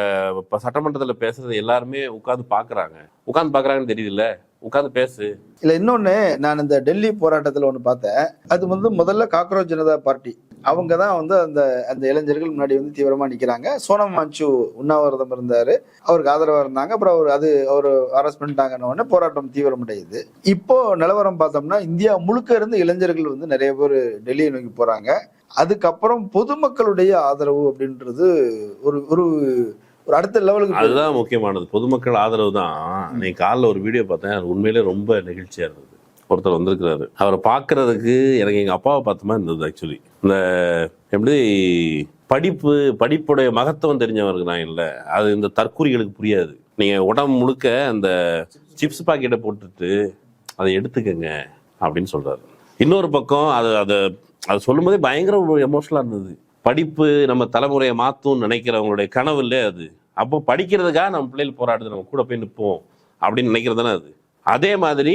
S3: இப்ப சட்டமன்றத்துல பேசுறது எல்லாருமே உட்கார்ந்து பாக்குறாங்கன்னு தெரியுதுல்ல, உட்கார்ந்து பேசு.
S4: இல்ல இன்னொன்னு, நான் இந்த டெல்லி போராட்டத்துல ஒண்ணு பார்த்தேன். அது வந்து முதல்ல காக்ரோச் ஜனதா பார்ட்டி அவங்க தான் வந்து அந்த இளைஞர்கள் முன்னாடி வந்து தீவிரமா நிக்கிறாங்க. சோனம் வாங்சு உண்ணாவிரதம் இருந்தாரு, அவருக்கு ஆதரவா இருந்தாங்க. அப்புறம் அவர் அரெஸ்ட் பண்ணிட்டாங்கன்னு உடனே போராட்டம் தீவிரமடையுது. இப்போ நிலவரம் பார்த்தோம்னா இந்தியா முழுக்க இருந்து இளைஞர்கள் வந்து நிறைய பேர் டெல்லியை நோக்கி போறாங்க. அதுக்கப்புறம் பொதுமக்களுடைய ஆதரவு அப்படின்றது ஒரு ஒரு ஒரு அடுத்த லெவலுக்கு,
S3: அதுதான் முக்கியமானது. பொதுமக்கள் ஆதரவு தான். நீ காலைல ஒரு வீடியோ பார்த்தேன், அது உண்மையிலே ரொம்ப நெகிழ்ச்சியா இருந்தது. ஒருத்தர் வந்திருக்கிறாரு, அவரை பார்க்கறதுக்கு எனக்கு எங்க அப்பாவை பார்த்த மாதிரி இருந்தது. ஆக்சுவலி இந்த எப்படி படிப்புடைய மகத்துவம் தெரிஞ்சவருக்கு நான் இல்லை, அது இந்த தற்கூரிகளுக்கு புரியாது. நீங்க உடம்பு முழுக்க அந்த சிப்ஸ் பாக்கெட்டை போட்டுட்டு அதை எடுத்துக்கங்க அப்படின்னு சொல்றாரு. இன்னொரு பக்கம் அது சொல்லும் போதே பயங்கர எமோஷனலா இருந்தது. படிப்பு நம்ம தலைமுறையை மாற்றும்னு நினைக்கிறவங்களுடைய கனவு இல்லை அது. அப்போ படிக்கிறதுக்காக நம்ம பிள்ளைகள் போராடுது, நம்ம கூட போய் நிற்போம் அப்படின்னு நினைக்கிறது தானே அது. அதே மாதிரி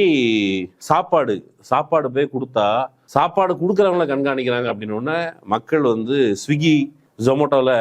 S3: சாப்பாடு போய் கொடுத்தா சாப்பாடு கொடுக்குறவங்கள கண்காணிக்கிறாங்க அப்படின்னு மக்கள் வந்து ஸ்விக்கி ஜொமேட்டோவில்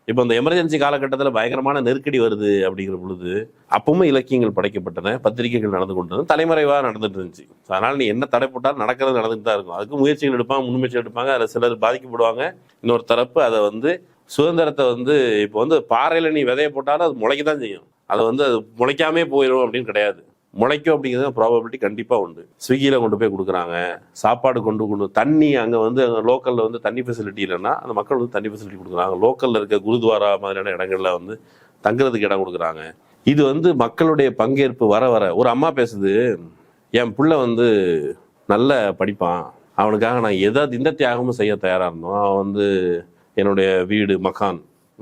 S3: இப்போ இந்த எமர்ஜென்சி காலகட்டத்தில் பயங்கரமான நெருக்கடி வருது அப்படிங்கிற பொழுது அப்பவும் இலக்கியங்கள் படைக்கப்பட்டன, பத்திரிகைகள் நடந்து கொண்டது, தலைமறைவாக நடந்துட்டு இருந்துச்சு. அதனால் நீ என்ன தடை போட்டாலும் நடந்துட்டு தான் இருக்கும். அதுக்கு முயற்சிகள் எடுப்பாங்க, முன்முயற்சி எடுப்பாங்க, அதில் சிலர் பாதிக்கப்படுவாங்க. இன்னொரு தரப்பு அதை வந்து சுதந்திரத்தை வந்து இப்போ வந்து பாறையில் நீ விதைய போட்டாலும் அது முளைக்க தான் செய்யும். அதை வந்து அது முளைக்காமே போயிடும் அப்படின்னு கிடையாது. முளைக்கும் அப்படிங்கிறது ப்ராபபிலிட்டி கண்டிப்பாக உண்டு. ஸ்விக்கியில் கொண்டு போய் கொடுக்குறாங்க, சாப்பாடு கொண்டு தண்ணி அங்கே வந்து லோக்கலில் வந்து தண்ணி ஃபெசிலிட்டி இல்லைன்னா அந்த மக்கள் வந்து தண்ணி ஃபெசிலிட்டி கொடுக்குறாங்க. லோக்கலில் இருக்க குருத்வாரா மாதிரியான இடங்களில் வந்து தங்குறதுக்கு இடம் கொடுக்குறாங்க. இது வந்து மக்களுடைய பங்கேற்பு வர ஒரு அம்மா பேசுது, என் பிள்ளை வந்து நல்ல படிப்பான், அவனுக்காக நான் எதாவது இந்த தியாகமும் செய்ய தயாராக இருந்தோம். அவன் வந்து என்னுடைய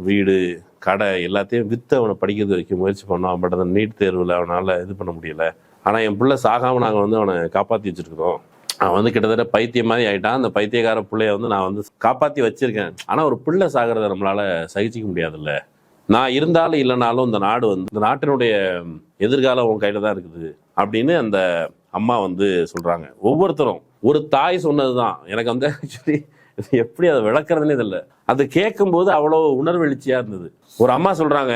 S3: வீடு கடை எல்லாத்தையும் விற்று அவனை படிக்கிறது வரைக்கும் முயற்சி பண்ணோம். பட் அந்த நீட் தேர்வில் அவனால் இது பண்ண முடியல. ஆனால் என் பிள்ளை சாகாமல் நாங்கள் வந்து அவனை காப்பாற்றி வச்சுருக்கிறோம். அவன் வந்து கிட்டத்தட்ட பைத்தியம் மாதிரி ஆகிட்டான். அந்த பைத்தியக்கார பிள்ளைய வந்து நான் வந்து காப்பாற்றி வச்சுருக்கேன். ஆனால் ஒரு பிள்ளை சாகிறத நம்மளால் சகிச்சிக்க முடியாதுல்ல. நான் இருந்தாலும் இல்லைனாலும் இந்த நாடு வந்து இந்த நாட்டினுடைய எதிர்காலம் உன் கையில் தான் இருக்குது அப்படின்னு அந்த அம்மா வந்து சொல்கிறாங்க. ஒவ்வொருத்தரும் ஒரு தாய் சொன்னது தான் எனக்கு வந்து ஆக்சுவலி எப்படி அதை விளக்குறதுனே தெரியல. அது கேட்கும்போது அவ்வளோ உணர்வெழுச்சியா இருந்தது. ஒரு அம்மா சொல்றாங்க,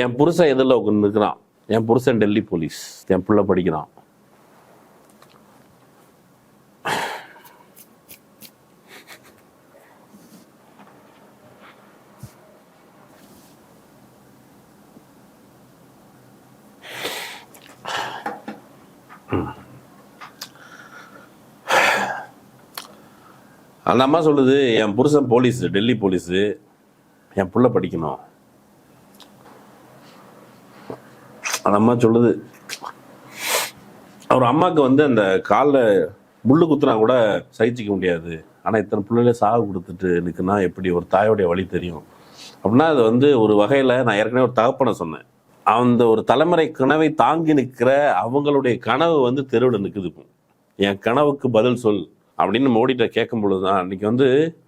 S3: என் புருஷன் எதிரில் உட்கார்ந்து இருக்கிறான், என் புருஷன் டெல்லி போலீஸ், என் பிள்ளை படிக்கிறான். அந்த அம்மா சொல்லுது, என் புருஷன் போலீஸ், டெல்லி போலீஸு, என் புள்ள படிக்கணும். அந்த அம்மா சொல்லுது, அவர் அம்மாவுக்கு வந்து அந்த காலில் முள்ளு குத்துனா கூட சகிச்சிக்க முடியாது. ஆனால் இத்தனை பிள்ளைகளே சாவு கொடுத்துட்டு நிற்குன்னா எப்படி ஒரு தாயோடைய வழி தெரியும் அப்படின்னா, அது வந்து ஒரு வகையில் நான் ஏற்கனவே ஒரு தகப்பனை சொன்னேன். அந்த ஒரு தலைமுறை கனவை தாங்கி நிற்கிற அவங்களுடைய கனவு வந்து தெருவில் நிற்குது. என் கனவுக்கு பதில் சொல் அப்படின்னு மோடிட்ட கேட்கும் பொழுதுதான் அன்னைக்கு வந்து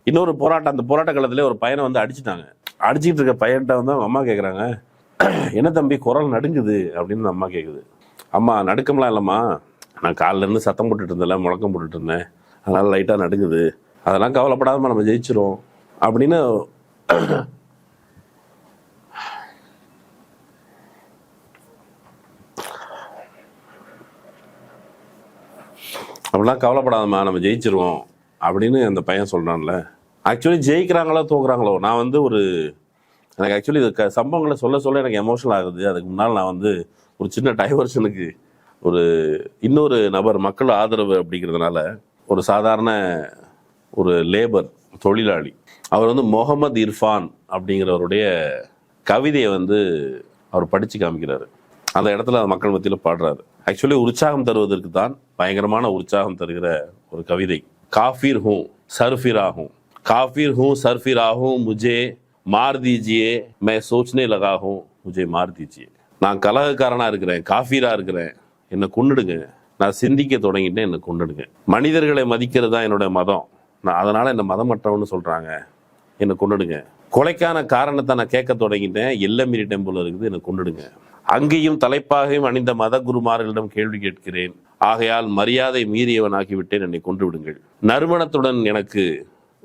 S3: இன்னொரு போராட்டம், அந்த போராட்ட காலத்திலே ஒரு பையனை வந்து அடிச்சுக்கிட்டு இருக்க பையன்கிட்ட வந்து அவங்க அம்மா கேட்குறாங்க, என்ன தம்பி குரல் நடுங்குது அப்படின்னு அம்மா கேட்குது. அம்மா நடுக்கம்லாம் இல்லைம்மா, நான் காலிலேருந்து சத்தம் போட்டுட்டு இருந்தேன்ல, முழக்கம் போட்டுட்டு இருந்தேன், அதனால லைட்டாக நடுங்குது, அதெல்லாம் கவலைப்படாதம்மா நம்ம ஜெயிச்சிரும் அப்படின்னு அப்படிலாம் கவலைப்படாதம்மா நம்ம ஜெயிச்சிருவோம் அப்படின்னு அந்த பையன் சொல்கிறான்ல. ஆக்சுவலி ஜெயிக்கிறாங்களோ தோக்குறாங்களோ, நான் வந்து எனக்கு ஆக்சுவலி இது சம்பவங்களை சொல்ல எனக்கு எமோஷனல் ஆகுது. அதுக்கு முன்னால் நான் வந்து ஒரு சின்ன டைவர்ஷனுக்கு இன்னொரு நபர் மக்கள் ஆதரவு அப்படிங்கிறதுனால ஒரு சாதாரண ஒரு லேபர் தொழிலாளி, அவர் வந்து முகமது இர்ஃபான் அப்படிங்கிறவருடைய கவிதையை வந்து அவர் படித்து காமிக்கிறாரு. அந்த இடத்துல மக்கள் மத்தியில் பாடுறாரு. ஆக்சுவலி உற்சாகம் தருவதற்கு தான் பயங்கரமான உற்சாகம் தருகிற ஒரு கவிதை. காஃபிர் ஹூ சர்ஃபிரா ஹூ, காஃபிர் ஹூ சர்ஃபிரா ஹூ, முஜே மார் தீஜியே, மே சோச்னே லகா ஹூ, முஜே மார் தீஜியே. நான் கலகக்காரனா இருக்கிறேன், காஃபீரா இருக்கிறேன், என்னை கொன்னுடுங்க. நான் சிந்திக்க தொடங்கிட்டேன், என்னை கொன்னுடுங்க. மனிதர்களை மதிக்கிறது தான் என்னோட மதம், நான் அதனால என்ன மதமற்றவன்னு சொல்றாங்க, என்னை கொன்னுடுங்க. கொலைக்கான காரணத்தை நான் கேட்க தொடங்கிட்டேன், எல்லமீறி டெம்பிள் இருக்குது, என்னை கொன்னுடுங்க. அங்கேயும் தலைப்பாகையும் அணிந்த மத குருமார்களிடம் கேள்வி கேட்கிறேன், ஆகையால் மரியாதை மீறியவனாகிவிட்டேன், என்னை கொன்று விடுங்கள். நறுமணத்துடன் எனக்கு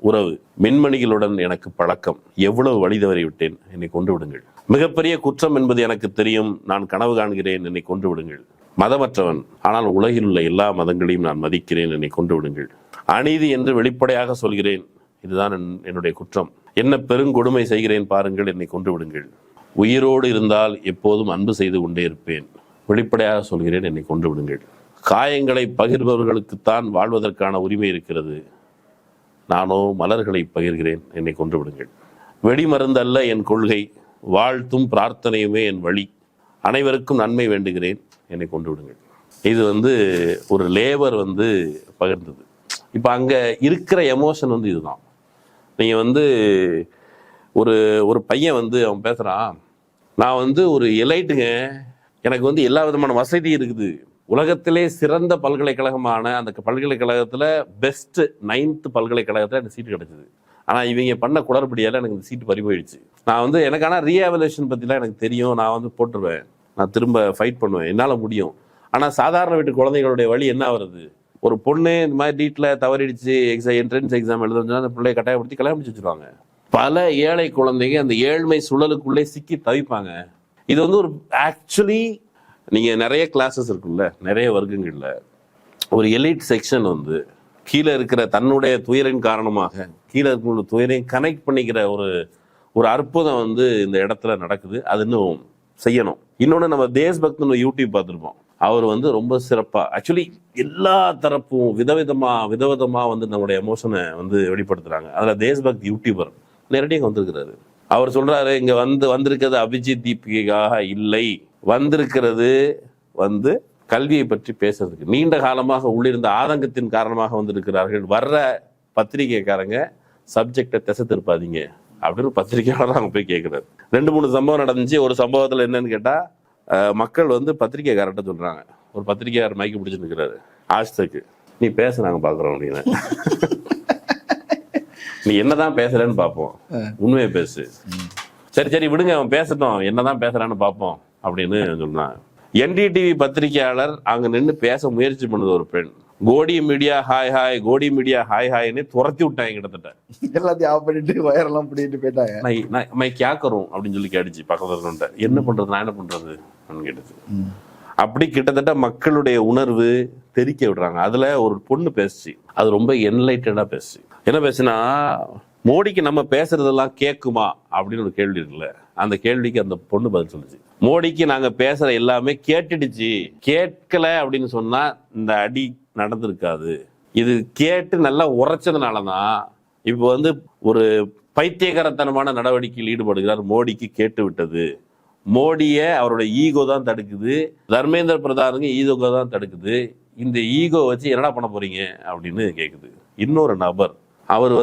S3: உறவு, மின்மணிகளுடன் எனக்கு பழக்கம், எவ்வளவு வழி தவறி விட்டேன், என்னை கொன்று விடுங்கள். மிகப்பெரிய குற்றம் என்பது எனக்கு தெரியும், நான் கனவு காண்கிறேன், என்னை கொன்று விடுங்கள். மதமற்றவன், ஆனால் உலகில் உள்ள எல்லா மதங்களையும் நான் மதிக்கிறேன், என்னை கொன்று விடுங்கள். அநீதி என்று வெளிப்படையாக சொல்கிறேன், இதுதான் என்னுடைய குற்றம். என்ன பெருங்கொடுமை செய்கிறேன் பாருங்கள், என்னை கொன்று விடுங்கள். உயிரோடு இருந்தால் எப்போதும் அன்பு செய்து கொண்டே இருப்பேன், வெளிப்படையாக சொல்கிறேன், என்னை கொன்று விடுங்கள். காயங்களை பகிர்பவர்களுக்குத்தான் வாழ்வதற்கான உரிமை இருக்கிறது, நானோ மலர்களை பகிர்கிறேன், என்னை கொன்று விடுங்கள். வெடிமருந்து அல்ல என் கொள்கை, வாழ்த்தும் பிரார்த்தனையுமே என் வழி, அனைவருக்கும் நன்மை வேண்டுகிறேன், என்னை கொண்டு விடுங்கள். இது ஒரு லேபர் பகிர்ந்தது. இப்போ அங்கே இருக்கிற எமோஷன் இதுதான். நீங்கள் ஒரு ஒரு பையன் அவன் பேசுகிறான், நான் ஒரு எலைட்டுங்க, எனக்கு எல்லா விதமான வசதி இருக்குது, உலகத்திலே சிறந்த பல்கலைக்கழகமான அந்த பல்கலைக்கழகத்தில் பெஸ்ட் 9th பல்கலைக்கழகத்தில் எனக்கு சீட்டு கிடைச்சிது. ஆனால் இவங்க பண்ண குளறுபடியால் எனக்கு இந்த சீட்டு பறி போயிடுச்சு. நான் எனக்கு ஆனால் ரீஎவல்யூஷன் பற்றிலாம் எனக்கு தெரியும், நான் போட்டுருவேன், நான் திரும்ப ஃபைட் பண்ணுவேன், என்னால் முடியும். ஆனால் சாதாரண வீட்டு குழந்தைகளுடைய வழி என்ன வருது? ஒரு பொண்ணு இந்த மாதிரி வீட்டில் தவறிடுச்சு, என்ட்ரன்ஸ் எக்ஸாம் எழுதுனா அந்த பிள்ளையை கட்டாயப்படுத்தி கல்யாணம் முடிச்சு வச்சுருவாங்க. பல ஏழை குழந்தைங்க அந்த ஏழ்மை சுழலுக்குள்ளே சிக்கி தவிப்பாங்க. இது ஒரு ஆக்சுவலி நீங்கள் நிறைய கிளாஸஸ் இருக்குல்ல, நிறைய வர்க்கங்களில் ஒரு எலிட் செக்ஷன் கீழே இருக்கிற தன்னுடைய துயரின் காரணமாக கீழே இருக்கிற துயரையும் கனெக்ட் பண்ணிக்கிற ஒரு அற்புதம் இந்த இடத்துல நடக்குது. அது இன்னும் செய்யணும். இன்னொன்று, நம்ம தேஷ்பக்தன் யூடியூப் பார்த்துருப்போம், அவர் ரொம்ப சிறப்பாக ஆக்சுவலி எல்லா தரப்பும் விதவிதமாக நம்மளுடைய எமோஷனை வெளிப்படுத்துகிறாங்க. அதில் தேஷ்பக்த் யூடியூபர் நேரடியாக வந்திருக்கிறாரு. அவர் சொல்கிறாரு, இங்கே வந்திருக்கிறது அபிஜித் தீபிகாக இல்லை, வந்திருக்கிறது கல்வியை பற்றி பேசுறதுக்கு. நீண்ட காலமாக உள்ளிருந்த ஆதங்கத்தின் காரணமாக வந்திருக்கிறார்கள். வர்ற பத்திரிகைக்காரங்க சப்ஜெக்டை திசை திருப்பாதீங்க அப்படின்னு பத்திரிகையாளர் அவங்க போய் கேட்குறாரு. 2-3 சம்பவம் நடந்துச்சு. ஒரு சம்பவத்தில் என்னன்னு கேட்டால், மக்கள் பத்திரிகைக்காரர்கிட்ட சொல்கிறாங்க, ஒரு பத்திரிகையாளர் மைக்கு பிடிச்சி நிற்கிறாரு, ஆஜ்தக்கு நீ பேச நாங்கள் பார்க்குறோம் அப்படின்னு. நீ என்னதான் பேசுறேன்னு பார்ப்போம், உண்மையை பேசு. சரி விடுங்க, அவன் பேசட்டும், என்னதான் பேசுறான்னு பார்ப்போம் அப்படின்னு சொன்னான். என்டிடிவி பத்திரிகையாளர் அங்க நின்று பேச முயற்சி பண்ணது ஒரு பெண். கோடி மீடியா ஹாய் ஹாய், கோடி மீடியா ஹாய் ஹாய்ன்னு துரத்தி விட்டாங்க. கிட்டத்தட்ட எல்லாத்தையும் ஆஃப் பண்ணிட்டு வயரெல்லாம் பிடிக்கிட்டு போயிட்டாங்க. மை கேட்கறோம் அப்படின்னு சொல்லி கேட்டுச்சு பக்கத்துல. என்ன பண்றது, நான் என்ன பண்றது அப்படின்னு கேட்டுச்சு. அப்படி கிட்டத்தட்ட மக்களுடைய உணர்வு தெரிக்க விடுறாங்க. அதுல ஒரு பொண்ணு பேசுச்சு, அது ரொம்ப என்லைட்டடா பேசுச்சு. என்ன பேசுனா, மோடிக்கு நம்ம பேசுறதெல்லாம் கேட்குமா அப்படின்னு ஒரு கேள்வி இருக்குல்ல, அந்த கேள்விக்கு அந்த பொண்ணு பதில் சொல்லுச்சு, மோடிக்கு நாங்க பேசுற எல்லாமே கேட்டுடுச்சு, கேட்கல அப்படின்னு சொன்னா இந்த அடி நடந்திருக்காது. இது கேட்டு நல்லா உரைச்சதுனாலதான் இப்போ ஒரு பைத்தியகரத்தனமான நடவடிக்கையில் ஈடுபடுகிறார். மோடிக்கு கேட்டு விட்டது. மோடியை அவரோட ஈகோ தான் தடுக்குது, தர்மேந்திர பிரதானுக்கு ஈகோ தான் தடுக்குது. இந்த ஈகோ வச்சு என்னடா பண்ண போறீங்க அப்படின்னு கேக்குது. இன்னொரு நபர், அவர்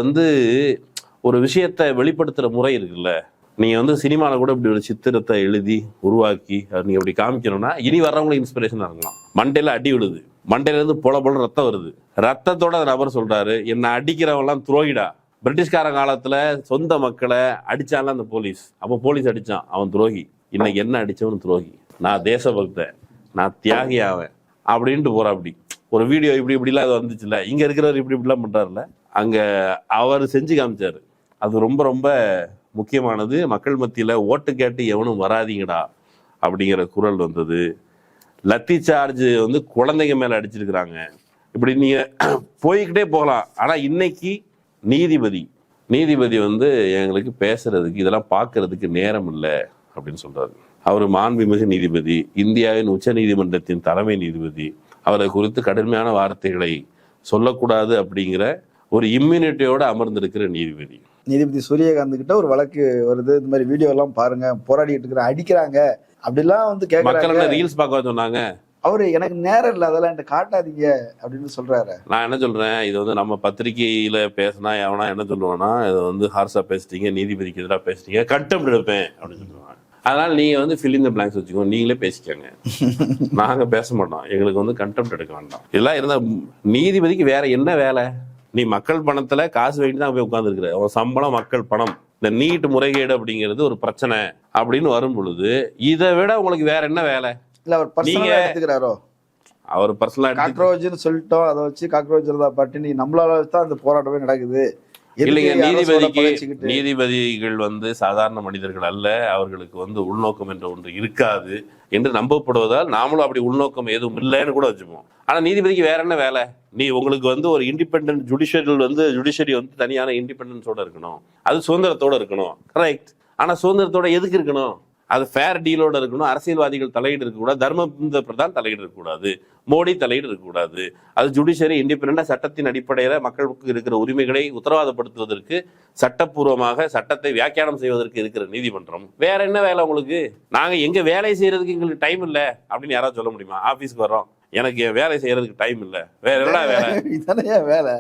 S3: ஒரு விஷயத்தை வெளிப்படுத்துற முறை இருக்குல்ல, நீங்க சினிமாவில் கூட இப்படி ஒரு சித்திரத்தை எழுதி உருவாக்கி நீங்க அப்படி காமிக்கணும்னா இனி வர்றவங்களுக்கு இன்ஸ்பிரேஷனா இருக்கலாம். மண்டையில அடி விழுது, மண்டையில இருந்து பொல ரத்தம் வருது. ரத்தத்தோட அந்த நபர் சொல்றாரு, என்ன அடிக்கிறவெல்லாம் துரோகிடா. பிரிட்டிஷ்கார காலத்துல சொந்த மக்களை அடிச்சான்ல அந்த போலீஸ், அப்போ போலீஸ் அடிச்சான், அவன் துரோகி. இன்னைக்கு என்ன அடிச்சவனு துரோகி, நான் தேசபக்தன், நான் தியாகி ஆவேன் அப்படின்ட்டு போற. அப்படி ஒரு வீடியோ இப்படிலாம் அது வந்துச்சுல்ல, இங்க இருக்கிறவர் இப்படிலாம் பண்றாருல, அங்க அவர் செஞ்சு காமிச்சாரு. அது ரொம்ப ரொம்ப முக்கியமானது. மக்கள் மத்தியில ஓட்டு கேட்டு எவனும் வராதீங்கடா அப்படிங்கிற குரல் வந்தது. லத்தி சார்ஜ் குழந்தைங்க மேல அடிச்சிருக்கிறாங்க. இப்படி நீங்க போய்கிட்டே போகலாம். ஆனா இன்னைக்கு நீதிபதி எங்களுக்கு பேசுறதுக்கு, இதெல்லாம் பார்க்கறதுக்கு நேரம் இல்லை அப்படின்னு சொல்றாரு. அவர் மாண்புமிகு நீதிபதி, இந்தியாவின் உச்ச நீதிமன்றத்தின் தலைமை நீதிபதி. அவரை குறித்து கடுமையான வார்த்தைகளை சொல்லக்கூடாது அப்படிங்கிற ஒரு இம்யூனிட்டியோட அமர்ந்திருக்கிற நீதிபதி
S4: சூரியகாந்த் கிட்ட ஒரு வழக்கு வருது. இந்த மாதிரி வீடியோ எல்லாம் பாருங்க, போராடிட்டு இருக்கிற, அடிக்கிறாங்க அப்படிலாம்
S3: மக்கள் ரீல்ஸ் பார்க்க சொன்னாங்க.
S4: அவரு எனக்கு நேரம் இல்லை, அதெல்லாம் என்கிட்ட காட்டாதீங்க அப்படின்னு சொல்றாரு.
S3: நான் என்ன சொல்றேன், இது வந்து நம்ம பத்திரிகையில பேசினா எவனா என்ன சொல்லுவானா, இதை வந்து ஹார்ஸா பேசிட்டீங்க, நீதிபதிக்கு எதிராக பேசிட்டீங்க, கட்டம் எடுப்பேன் அப்படின்னு சொல்லுவாங்க. அதனால நீங்க வந்து ஃபில் இன் தி பிளாங்க்ஸ் வச்சுக்கோங்க, நீங்களே பேசிக்கோங்க, நாங்க பேச மாட்டோம், எங்களுக்கு வந்து கண்டெம்ட் எடுக்க வேண்டாம். இதெல்லாம் இருந்தா நீதிபதிக்கு வேற என்ன வேலை? நீ மக்கள் பணத்துல காசு வாங்கிட்டு தான் போய் உட்கார்ந்துருக்குற, உன் சம்பளம் மக்கள் பணம். இந்த நீட் முறைகேடு அப்படிங்கிறது ஒரு பிரச்சனை அப்படின்னு வரும் பொழுது இதை விட உங்களுக்கு வேற என்ன வேலை?
S4: இல்ல அவர் பர்சனலா எடுத்துக்கிறாரோ?
S3: அவர் பர்சனலா
S4: காக்ரோச்னு சொல்லிட்டோம், அதை வச்சு காக்ரோச் ஜனதா பார்ட்டி நீ நம்மளால தான் அந்த போராட்டமே நடக்குது.
S3: இல்லைங்க, நீதிபதிகள் வந்து சாதாரண மனிதர்கள் அல்ல, அவர்களுக்கு வந்து உள்நோக்கம் என்ற ஒன்று இருக்காது என்று நம்பப்படுவதால் நாமளும் அப்படி உள்நோக்கம் எதுவும் இல்லைன்னு கூட வச்சுப்போம். ஆனா நீதிபதிக்கு வேற என்ன வேலை? உங்களுக்கு வந்து ஒரு இண்டிபெண்டன்ட் ஜுடிஷியரி வந்து தனியான இண்டிபெண்டன்ஸோட இருக்கணும், அது சுதந்திரத்தோட இருக்கணும், கரெக்ட். ஆனா சுதந்திரத்தோட எதுக்கு இருக்கணும்? அது ஃபேர் டீலோட இருக்கணும். அரசியல்வாதிகள் தலையீடு இருக்கக்கூடாது, தர்ம பிரதான் தலையீடு இருக்கக்கூடாது, மோடி தலையீடு இருக்கக்கூடாது. அது ஜுடிஷியரி இண்டிபெண்டா சட்டத்தின் அடிப்படையில மக்களுக்கு இருக்கிற உரிமைகளை உத்தரவாதப்படுத்துவதற்கு, சட்டப்பூர்வமாக சட்டத்தை வியாக்கியானம் செய்வதற்கு இருக்கிற நீதிமன்றம். வேற என்ன வேலை உங்களுக்கு? நாங்க எங்க வேலை செய்யறதுக்கு எங்களுக்கு டைம் இல்லை அப்படின்னு யாராவது சொல்ல முடியுமா? ஆபீஸ்க்கு வர்றோம், எனக்கு வேலை செய்யறதுக்கு டைம் இல்லை, வேற என்ன வேலை?
S4: இதானே வேலை.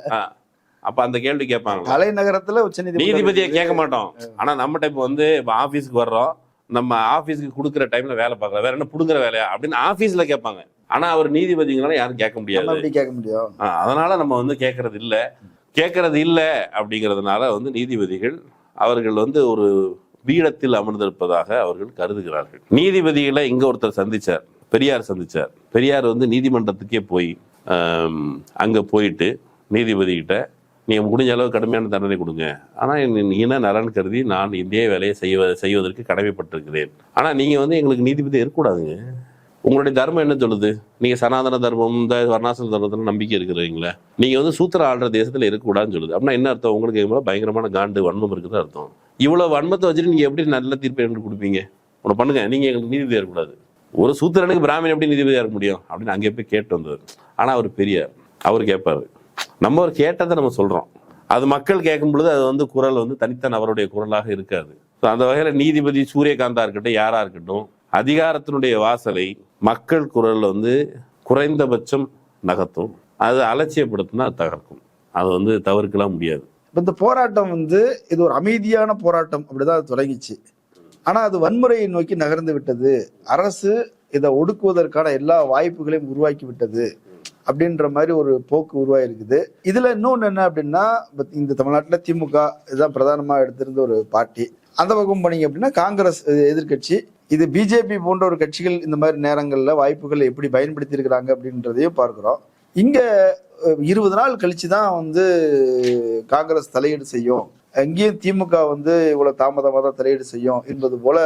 S3: அப்ப அந்த கேள்வி கேட்பாங்க.
S4: தலைநகரத்துல
S3: நீதிபதியை கேட்க மாட்டோம். ஆனா நம்ம டைம் வந்து ஆபீஸ்க்கு வர்றோம், நம்ம ஆபீஸ்க்கு கொடுக்குற டைம்ல வேலை பார்க்கலாம், வேற என்ன புடுங்குற வேலையா அப்படின்னு ஆபீஸ்ல கேட்பாங்க. ஆனா அவர் நீதிபதிங்களால யாரும் கேட்க முடியாது.
S4: கேட்க முடியும்.
S3: அதனால நம்ம வந்து கேட்கறது இல்ல அப்படிங்கிறதுனால வந்து நீதிபதிகள் அவர்கள் வந்து ஒரு பீடத்தில் அமர்ந்திருப்பதாக அவர்கள் கருதுகிறார்கள். நீதிபதிகளை இங்க ஒருத்தர் சந்திச்சார், பெரியார் வந்து நீதிமன்றத்துக்கே போய் அங்க போயிட்டு நீதிபதி கிட்ட நீங்க முடிஞ்ச அளவு கடுமையான தண்டனை கொடுங்க, ஆனா இன நலன் கருதி நான் இதே வேலையை செய்வதற்கு கடமைப்பட்டிருக்கிறேன். ஆனா நீங்க வந்து எங்களுக்கு நீதிபதி இருக்கக்கூடாதுங்க, உங்களுடைய தர்மம் என்ன சொல்லுது? நீங்க சனாதன தர்மம், இந்த வர்ணாசிரம தர்மத்துல நம்பிக்கை இருக்கிறீங்களா? நீங்க வந்து சூத்திர ஆள்ற தேசத்துல இருக்கக்கூடாதுன்னு சொல்லுது. அப்படின்னா என்ன அர்த்தம்? உங்களுக்கு பயங்கரமான காண்டு வன்மம் இருக்குது அர்த்தம். இவ்வளவு வன்மத்தை வச்சுட்டு நீங்க எப்படி நல்ல தீர்ப்பை எங்களுக்கு கொடுப்பீங்க? ஒன்று பண்ணுங்க, நீங்க எங்களுக்கு நீதிபதியா இருக்கக்கூடாது, ஒரு சூத்திரனுக்கு பிராமணன் எப்படி நீதிபதியா இருக்க முடியும் அப்படின்னு அங்கே போய் கேட்டு வந்தவர். ஆனா அவர் பெரியார், அவர் கேட்பாரு, நம்ம ஒரு கேட்டதை நம்ம சொல்றோம், அது மக்கள் கேட்கும் பொழுது அது வந்து குரல் வந்து தனித்தன் அவருடைய குரலாக இருக்காது. அந்த வகையில நீதிபதி சூரியகாந்தா இருக்கட்டும், யாரா இருக்கட்டும், அதிகாரத்தினுடைய வாசலை மக்கள் குரல் வந்து குறைந்தபட்சம் நகர்த்தும், அது அலட்சியப்படுத்தினா தகர்க்கும், அது வந்து தவிர்க்கலாம் முடியாது.
S4: இந்த போராட்டம் வந்து இது ஒரு அமைதியான போராட்டம் அப்படிதான் அது தொடங்கிச்சு. ஆனா அது வன்முறையை நோக்கி நகர்ந்து விட்டது. அரசு இதை ஒடுக்குவதற்கான எல்லா வாய்ப்புகளையும் உருவாக்கி விட்டது அப்படின்ற மாதிரி ஒரு போக்கு உருவாயிருக்குது. இதுல இன்னொன்று என்ன அப்படின்னா, இந்த தமிழ்நாட்டில் திமுக இதுதான் பிரதானமா எடுத்திருந்த ஒரு பார்ட்டி. அந்த பக்கம் போனீங்க அப்படின்னா காங்கிரஸ் எதிர்கட்சி. இது பிஜேபி போன்ற ஒரு கட்சிகள் இந்த மாதிரி நேரங்கள்ல வாய்ப்புகள் எப்படி பயன்படுத்தி இருக்கிறாங்க அப்படின்றதையும் பார்க்கிறோம். இங்க 20 நாள் கழிச்சு தான் வந்து காங்கிரஸ் தலையீடு செய்யும், எங்கேயும் திமுக வந்து இவ்வளவு தாமதமாக தான் தலையீடு செய்யும் என்பது போல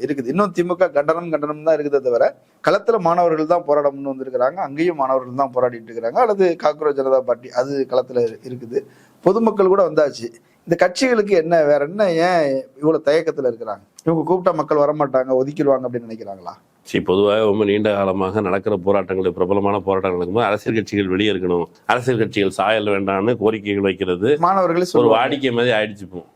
S4: இருக்குது. இன்னும் திமுக கண்டனம் தான் இருக்குதே தவிர களத்துல மாணவர்கள் தான் போராடம்னு வந்திருக்கிறாங்க, அங்கேயும் மாணவர்கள் தான் போராடிட்டு இருக்கிறாங்க. அல்லது காக்ரோச் ஜனதா பார்ட்டி அது களத்துல இருக்குது, பொதுமக்கள் கூட வந்தாச்சு. இந்த கட்சிகளுக்கு என்ன வேற என்ன, ஏன் இவ்வளவு தயக்கத்துல இருக்கிறாங்க? இவங்க கூப்பிட்டா மக்கள் வரமாட்டாங்க, ஒதுக்கிடுவாங்க அப்படின்னு நினைக்கிறாங்களா?
S3: பொதுவாக ரொம்ப நீண்ட காலமாக நடக்கிற போராட்டங்கள், பிரபலமான போராட்டங்கள் இருக்கும்போது அரசியல் கட்சிகள் வெளியே இருக்கணும், அரசியல் கட்சிகள் சாயல் வேண்டாம்னு கோரிக்கைகள் வைக்கிறது மாணவர்களே ஒரு வாடிக்கை மாதிரி ஆயிடுச்சுப்போம்.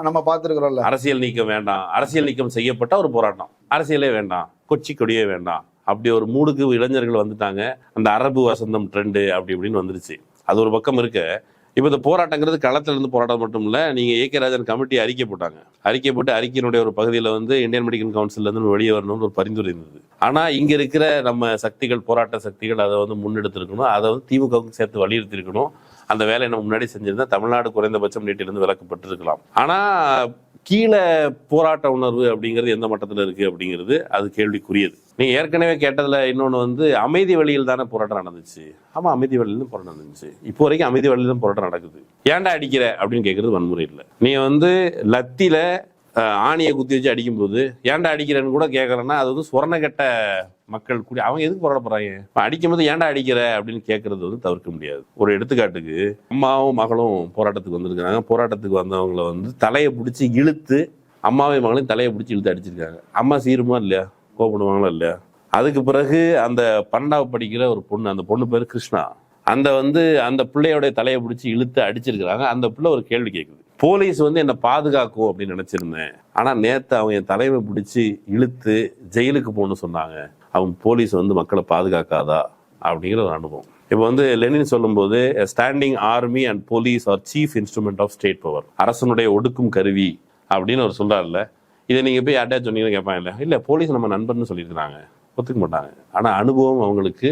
S4: நம்ம பார்த்துருக்கிறோம்ல,
S3: அரசியல் நீக்கம் வேண்டாம், அரசியல் நீக்கம் செய்யப்பட்ட ஒரு போராட்டம், அரசியலே வேண்டாம், கொச்சி கொடியே வேண்டாம், அப்படி ஒரு மூடுக்கு இளைஞர்கள் வந்துட்டாங்க. அந்த அரபு வசந்தம் ட்ரெண்டு அப்படி இப்படின்னு வந்துருச்சு. அது ஒரு பக்கம் இருக்க, இப்போ இந்த போராட்டங்கிறது களத்துல இருந்து போராட்டம் மட்டும் இல்ல. நீங்க ஏகே ராஜன் கமிட்டி அறிக்கை போட்டாங்க, அறிக்கை போட்டு அறிக்கையினுடைய ஒரு பகுதியில வந்து இந்தியன் மெடிக்கல் கவுன்சில்ல இருந்து வெளியே வரணும்னு ஒரு பரிந்துரை இருந்தது. ஆனா இங்க இருக்கிற நம்ம சக்திகள், போராட்ட சக்திகள் அதை வந்து முன்னெடுத்திருக்கணும், அதை வந்து திமுகவுக்கு சேர்த்து வலியுறுத்தி இருக்கணும். அந்த வேலையை நம்ம முன்னாடி செஞ்சிருந்தா தமிழ்நாடு குறைந்தபட்சம் நீட்டிலிருந்து விலக்கப்பட்டிருக்கலாம். ஆனா கீழே போராட்ட உணர்வு அப்படிங்கிறது எந்த மட்டத்தில் இருக்கு அப்படிங்கிறது அது கேள்விக்குரியது. நீங்க ஏற்கனவே கேட்டதுல இன்னொன்று வந்து அமைதி வழியில் தானே போராட்டம் நடந்துச்சு. ஆமா, அமைதி வழியிலும் போராட்டம் நடந்துச்சு. இப்போ வரைக்கும் அமைதி வழியிலும் போராட்டம் நடக்குது. ஏன்டா அடிக்கிற அப்படின்னு கேட்கறது வன்முறை இல்லை. நீ வந்து லத்தில ஆணியை குத்தி வச்சு அடிக்கும்போது ஏன்டா அடிக்கிறேன்னு கூட கேட்கறேன்னா அது வந்து சொரண கெட்ட மக்கள் கூடி அவங்க எதுக்கு போராட போறாங்க? அடிக்கும் போது ஏன்டா அடிக்கிற அப்படின்னு கேட்கறது வந்து தவிர்க்க முடியாது. ஒரு எடுத்துக்காட்டுக்கு, அம்மாவும் மகளும் போராட்டத்துக்கு வந்திருக்கிறாங்க. போராட்டத்துக்கு வந்தவங்களை வந்து தலையை பிடிச்சி இழுத்து, அம்மாவையும் மகளையும் தலையை பிடிச்சி இழுத்து அடிச்சிருக்காங்க. அம்மா சீருமா இல்லையா, கோபப்படுவாங்களா இல்லையா? அதுக்கு பிறகு அந்த 12வது படிக்கிற ஒரு பொண்ணு, அந்த பொண்ணு பேர் கிருஷ்ணா, அந்த பிள்ளையோட தலையை பிடிச்சி இழுத்து அடிச்சிருக்கிறாங்க. அந்த பிள்ளை ஒரு கேள்வி கேட்குது, போலீஸ் வந்து என்னை பாதுகாக்கும் அப்படின்னு நினைச்சிருந்தேன், ஆனா நேத்து அவங்க என் தலைமை பிடிச்சி இழுத்து ஜெயிலுக்கு போகணும்னு சொன்னாங்க அவன் போலீஸ் வந்து மக்களை பாதுகாக்காதா அப்படிங்கிற ஒரு அனுபவம். இப்போ வந்து லெனின் சொல்லும்போது standing army and police are chief instrument of state power, அரசனுடைய ஒடுக்கும் கருவி அப்படின்னு அவர் சொல்றாருல்ல. இதை நீங்க போய் யார்ட்டா சொன்னீங்கன்னு கேட்பாங்க, இல்லை போலீஸ் நம்ம நண்பர்னு சொல்லியிருக்கிறாங்க, ஒத்துக்க மாட்டாங்க. ஆனா அனுபவம் அவங்களுக்கு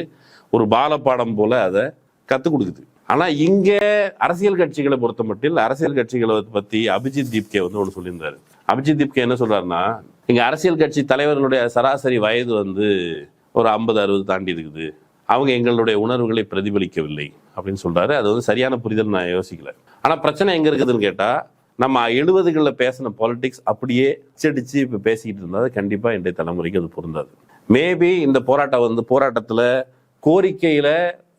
S3: ஒரு பாலப்பாடம் போல அதை கற்றுக் கொடுக்குது. ஆனா இங்க அரசியல் கட்சிகளை பொறுத்த மட்டும் அரசியல் கட்சிகளை பத்தி அபிஜித் தீப்கே வந்து ஒன்று சொல்லியிருந்தாரு. அபிஜித் தீப்கே என்ன சொல்றாருன்னா, இங்க அரசியல் கட்சி தலைவர்களுடைய சராசரி வயது வந்து ஒரு 50-60 தாண்டி இருக்குது, அவங்க எங்களுடைய உணர்வுகளை பிரதிபலிக்கவில்லை அப்படின்னு சொல்றாரு. அது வந்து சரியான புரிதல் நான் யோசிக்கல. ஆனா பிரச்சனை எங்க இருக்குதுன்னு கேட்டா, நம்ம 70களில் பேசின பாலிடிக்ஸ் அப்படியே அச்சடிச்சு இப்ப பேசிக்கிட்டு இருந்தா கண்டிப்பா இன்றைய தலைமுறைக்கு அது பொருந்தாது. மேபி இந்த போராட்டத்துல கோரிக்கையில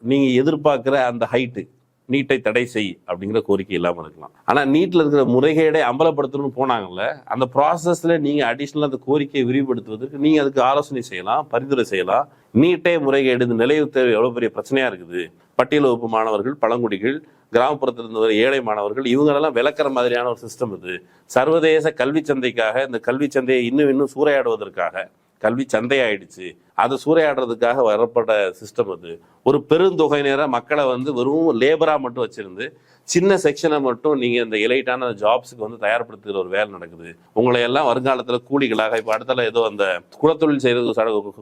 S3: நீங்க எதிர்பார்க்கிற அந்த ஹைட்டு, நீட்டை தடை செய் அப்படிங்கிற கோரிக்கை இல்லாம இருக்கலாம். ஆனா நீட்ல இருக்கிற முறைகேடை அம்பலப்படுத்தணும்னு போனாங்கல்ல, அந்த ப்ராசஸ்ல நீங்க அடிஷனலா அந்த கோரிக்கையை விரிவுபடுத்துவதற்கு நீங்க அதுக்கு ஆலோசனை செய்யலாம், பரிந்துரை செய்யலாம். நீட்டே முறைகேடு, இந்த நிலைவு தேர்வு எவ்வளவு பெரிய பிரச்சனையா இருக்குது. பட்டியல் வகுப்பு மாணவர்கள், பழங்குடிகள், கிராமப்புறத்தில் இருந்த ஏழை மாணவர்கள், இவங்களெல்லாம் விளக்குற மாதிரியான ஒரு சிஸ்டம் இது. சர்வதேச கல்வி சந்தைக்காக, இந்த கல்வி சந்தையை இன்னும் சூறையாடுவதற்காக கல்வி சந்தையாயிடுச்சு, அதை சூறையாடுறதுக்காக வரப்பட்ட சிஸ்டம் அது. ஒரு பெருந்தொகையினரை மக்களை வந்து வெறும் லேபரா மட்டும் வச்சிருந்து சின்ன செக்ஷனை மட்டும் நீங்க இந்த எலைட்டான ஜாப்ஸுக்கு வந்து தயார்படுத்துகிற ஒரு வேலை நடக்குது. உங்களை எல்லாம் வருங்காலத்துல கூலிகளாக, இப்ப அடுத்தால ஏதோ அந்த குலத்தொழில் செய்யறது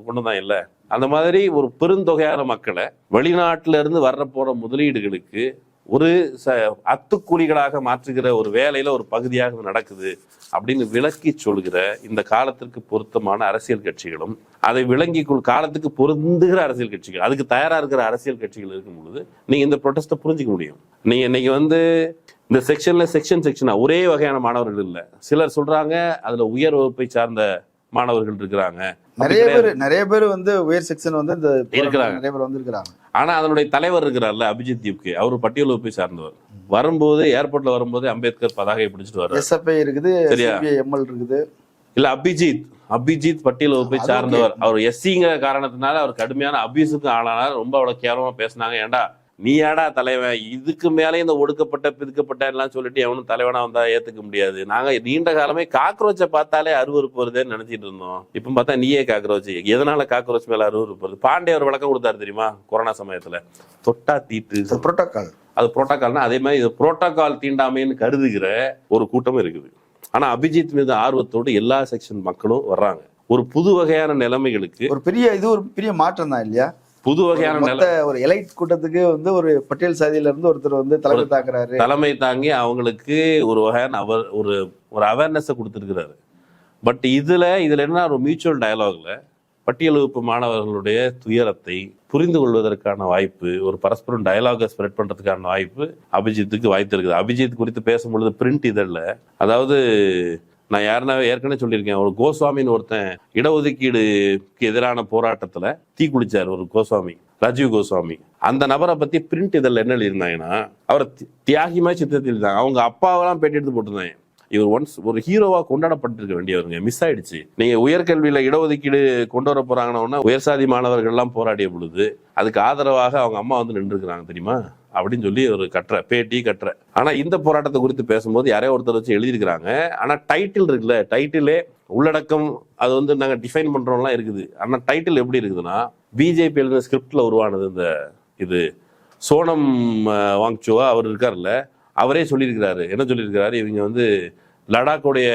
S3: கொண்டு தான் இல்லை, அந்த மாதிரி ஒரு பெருந்தொகையான மக்களை வெளிநாட்டில இருந்து வர்ற போற முதலீடுகளுக்கு ஒரு அத்துக்கூலிகளாக மாற்றுகிற ஒரு வேலையில ஒரு பகுதியாக நடக்குது அப்படின்னு விளக்கி சொல்கிற இந்த காலத்திற்கு பொருத்தமான அரசியல் கட்சிகளும், அதை விளங்கி காலத்துக்கு பொருந்துகிற அரசியல் கட்சிகள், அதுக்கு தயாரா இருக்கிற அரசியல் கட்சிகள் இருக்கும் பொழுது நீங்க இந்த ப்ரொடெஸ்ட்டை புரிஞ்சுக்க முடியும். நீங்க இன்னைக்கு வந்து இந்த செக்ஷனா ஒரே வகையான மாணவர்கள் இல்லை. சிலர் சொல்றாங்க அதுல உயர் வகுப்பை சார்ந்த மாணவர்கள் இருக்கிறாங்க,
S4: நிறைய பேர் வந்து உயர் செக்ஷன் வந்து இருக்கிறாங்க, நிறைய பேர் வந்து இருக்கிறாங்க.
S3: ஆனா அதனுடைய தலைவர் இருக்கிறார்ல அபிஜித் தீப்கே, அவர் பட்டியல் வகுப்பை சார்ந்தவர். வரும்போது ஏர்போர்ட்ல வரும்போது அம்பேத்கர் பதாகையை பிடிச்சிட்டு வர்றாரு.
S4: எஸ்எஃப்ஐ இருக்குது, எம்எல் இருக்குது.
S3: இல்ல அபிஜித் பட்டியல் வகுப்பை சார்ந்தவர். அவர் எஸ்சிங்கிற காரணத்தினால அவர் கடுமையான அபியூஸுக்கு ஆளானார். ரொம்ப அவ்வளவு கேவலமா பேசினாங்க. ஏண்டா நீ ஏடா தலைவன், இதுக்கு மேலே இந்த ஒடுக்கப்பட்ட பிதுக்கப்பட்ட எல்லாம் சொல்லிட்டு எவனும் தலைவனா வந்தா ஏத்துக்க முடியாது. நாங்க நீண்ட காலமே காக்ரோச்சை பார்த்தாலே அருவருப்பு வருதுன்னு நினைச்சிட்டு இருந்தோம். இப்ப பார்த்தா நீயே காக்ரோச். எதனால காக்ரோச் மேல அருவருப்பு வருது? பாண்டே ஒரு விளக்கம் கொடுத்தாரு தெரியுமா, கொரோனா சமயத்துல. தொட்டா தீட்டு
S4: புரோட்டோகால்.
S3: அது புரோட்டோகால்னா அதே மாதிரி இது புரோட்டோகால் தீண்டாமைன்னு கருதுகிற ஒரு கூட்டமும் இருக்குது. ஆனா அபிஜித் மீது ஆர்வத்தோடு எல்லா செக்ஷன் மக்களும் வர்றாங்க. ஒரு புது வகையான நிலைமைகளுக்கு ஒரு
S4: பெரிய மாற்றம் தான் இல்லையா?
S3: புது வகையான
S4: ஒரு எலைட் கூட்டத்துக்கு வந்து ஒரு பட்டியல் சாதியில இருந்து ஒருத்தர் வந்து தலைமை
S3: தாங்கி அவங்களுக்கு ஒரு வகையான ஒரு அவேர்னஸ் கொடுத்துருக்கிறாரு. பட் இதுல என்ன, ஒரு மியூச்சுவல் டயலாக்ல பட்டியல் வகுப்பு மாணவர்களுடைய துயரத்தை புரிந்து கொள்வதற்கான வாய்ப்பு, ஒரு பரஸ்பரம் டயலாக ஸ்ப்ரெட் பண்றதுக்கான வாய்ப்பு அபிஜித்துக்கு வாய்ப்பு இருக்குது. அபிஜித் குறித்து பேசும்பொழுது பிரிண்ட் இதழில், அதாவது நான் ஏற்கனவே சொல்லியிருக்கேன், ஒரு கோஸ்வாமின்னு ஒருத்தன் இடஒதுக்கீடுக்கு எதிரான போராட்டத்துல தீ குளிச்சார், ஒரு கோஸ்வாமி, ராஜீவ் கோஸ்வாமி. அந்த நபரை பத்தி பிரிண்ட் இதழில் என்ன எழுதியிருந்தாங்கன்னா, அவர் தியாகிமா சித்திரத்தில் இருந்தாங்க. அவங்க அப்பாவெல்லாம் பேட்டி எடுத்து போட்டிருந்தாங்க. இவர் ஒன்ஸ் ஒரு ஹீரோவா கொண்டாடப்பட்டிருக்க வேண்டியவருங்க, மிஸ் ஆயிடுச்சு. நீங்க உயர்கல்வியில இடஒதுக்கீடு கொண்டு வர போறாங்கன்னா உயர் சாதி மாணவர்கள் எல்லாம் போராடிய பொழுது அதுக்கு ஆதரவாக அவங்க அம்மா வந்து நின்று இருக்கிறாங்க தெரியுமா அப்படின்னு சொல்லி ஒரு பேட்டி கட்டுற. ஆனா இந்த போராட்டத்தை குறித்து பேசும்போது யாரையோ ஒருத்தர் வச்சு எழுதியிருக்கிறாங்க. ஆனா டைட்டில் இருக்குல்ல, டைட்டிலே உள்ளடக்கம் அது வந்து நாங்க டிஃபைன் பண்றோம்லாம் இருக்குது. ஆனா டைட்டில் எப்படி இருக்குதுன்னா, பிஜேபி எழுதின ஸ்கிரிப்ட்ல உருவானது. இந்த இது சோனம் வாங்சுவா அவர் இருக்காருல்ல, அவரே சொல்லியிருக்கிறாரு. என்ன சொல்லியிருக்கிறாரு, இவங்க வந்து லடாக்குடைய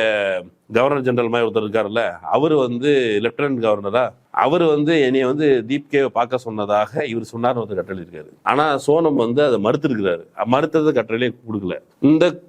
S3: கவர்னர் ஜெனரல் மாதிரி ஒருத்தர் இருக்காருல்ல, அவரு வந்து லெப்டினன்ட் கவர்னரா, அவரு வந்து என்னைய வந்து தீப்கேவை பார்க்க சொன்னதாக இவர் சொன்னார் ஒருத்தர் கட்டளை இருக்காரு. ஆனா சோனம் வந்து அதை மறுத்திருக்கிறாரு. மறுத்தது கட்டளையே கொடுக்கல.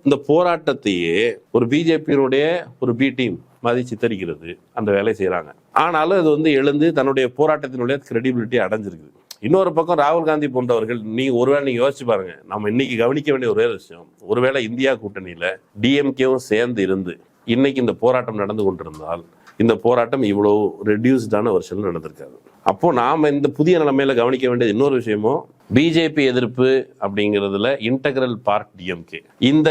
S3: இந்த போராட்டத்தையே ஒரு பிஜேபியினுடைய ஒரு பி டீம் மாதிரி சித்தரிக்கிறது அந்த வேலையை செய்யறாங்க. ஆனாலும் அது வந்து எழுந்து தன்னுடைய போராட்டத்தினுடைய கிரெடிபிலிட்டி அடைஞ்சிருக்குது. இன்னொரு பக்கம் ராகுல் காந்தி போன்றவர்கள், ஒருவேளை நீங்க யோசிச்சு பாருங்க, நம்ம இன்னைக்கு கவனிக்க வேண்டிய ஒரே விஷயம், ஒருவேளை இந்தியா கூட்டணியில டிஎம்கேவும் சேர்ந்து இருந்து இன்னைக்கு இந்த போராட்டம் நடந்து கொண்டிருந்தால் இந்த போராட்டம் இவ்வளவு ரெடியூஸ்டான வருஷம் நடந்திருக்காது. அப்போ நாம இந்த புதிய நிலைமையில கவனிக்க வேண்டியது இன்னொரு விஷயமும், பிஜேபி எதிர்ப்பு அப்படிங்கிறதுல இன்டெகிரல் பார்ட் டிஎம்கே. இந்த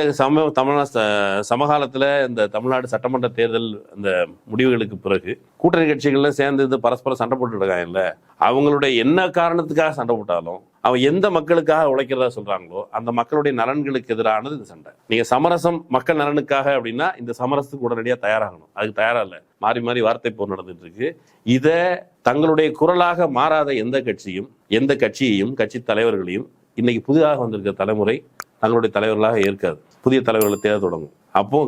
S3: சமகாலத்துல இந்த தமிழ்நாடு சட்டமன்ற தேர்தல் இந்த முடிவுகளுக்கு பிறகு கூட்டணி கட்சிகள்ல சேர்ந்து பரஸ்பரம் சண்டை போட்டு இருக்காங்கல்ல, அவங்களுடைய என்ன காரணத்துக்காக சண்டை போட்டாலும் அவன் எந்த மக்களுக்காக உழைக்கிறதா சொல்றாங்களோ அந்த மக்களுடைய நலன்களுக்கு எதிரானது இந்த சண்டை. நீங்க சமரசம் மக்கள் நலனுக்காக அப்படின்னா இந்த சமரசத்துக்கு உடனடியாக தயாராகணும். அதுக்கு தயாரா இல்லை, மாறி மாறி வார்த்தை போர் நடந்துட்டு இருக்கு. இதை தங்களுடைய குரலாக மாறாத எந்த கட்சியையும் கட்சி தலைவர்களையும் இன்னைக்கு புதிதாக வந்திருக்க தலைமுறை தங்களுடைய தலைவர்களாக ஏற்காது. புதிய தலைவர்களை தேட தொடங்கும். அப்போ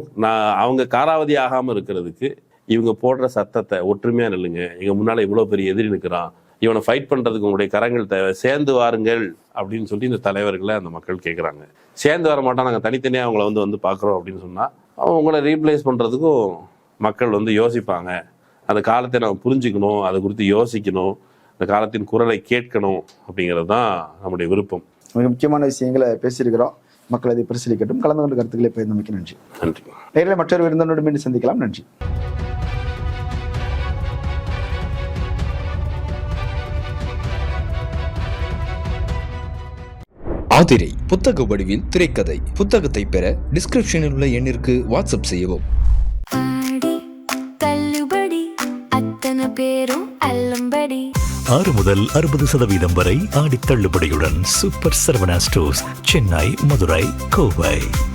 S3: அவங்க காராவதி ஆகாம இருக்கிறதுக்கு இவங்க போடுற சத்தத்தை ஒற்றுமையா நில்லுங்க, எங்க முன்னால இவ்வளவு பெரிய எதிரி நிற்கிறான், இவனை ஃபைட் பண்றதுக்கு உங்களுடைய கரங்கள் தேவை, சேர்ந்து வாருங்கள் அப்படின்னு சொல்லி இந்த தலைவர்களை அந்த மக்கள் கேட்குறாங்க. சேர்ந்து வர மாட்டோம், நாங்கள் தனித்தனியாக அவங்கள வந்து பார்க்குறோம் அப்படின்னு சொன்னால் அவங்கள ரீப்ளேஸ் பண்ணுறதுக்கும் மக்கள் யோசிப்பாங்க. அந்த காலத்தை நம்ம புரிஞ்சுக்கணும், அதை குறித்து யோசிக்கணும், அந்த காலத்தின் குரலை கேட்கணும் அப்படிங்கிறது தான் நம்முடைய விருப்பம்.
S4: மிக முக்கியமான விஷயங்களை பேசியிருக்கிறோம். மக்கள் அதை பரிசீலிக்கட்டும். கலந்து கொண்ட கருத்துக்களை பகிர்ந்தமைக்கு நன்றி.
S3: நன்றி.
S4: நேரில் மற்றொரு விருந்தினரோடு மீண்டும் சந்திக்கலாம். நன்றி.
S5: ஆதிரை புத்தக வடிவில் திரைக்கதை. புத்தகத்தை பெற டிஸ்கிரிப்ஷனில் உள்ள எண்ணிற்கு வாட்ஸ்அப் செய்யவும்.
S1: ஆடி தள்ளுபடி அத்தனை பேரும் அள்ளும்படி.
S2: 6 முதல் 60% வரை ஆடி தள்ளுபடியுடன் சூப்பர் சரவணா ஸ்டோர்ஸ், சென்னை, மதுரை, கோவை.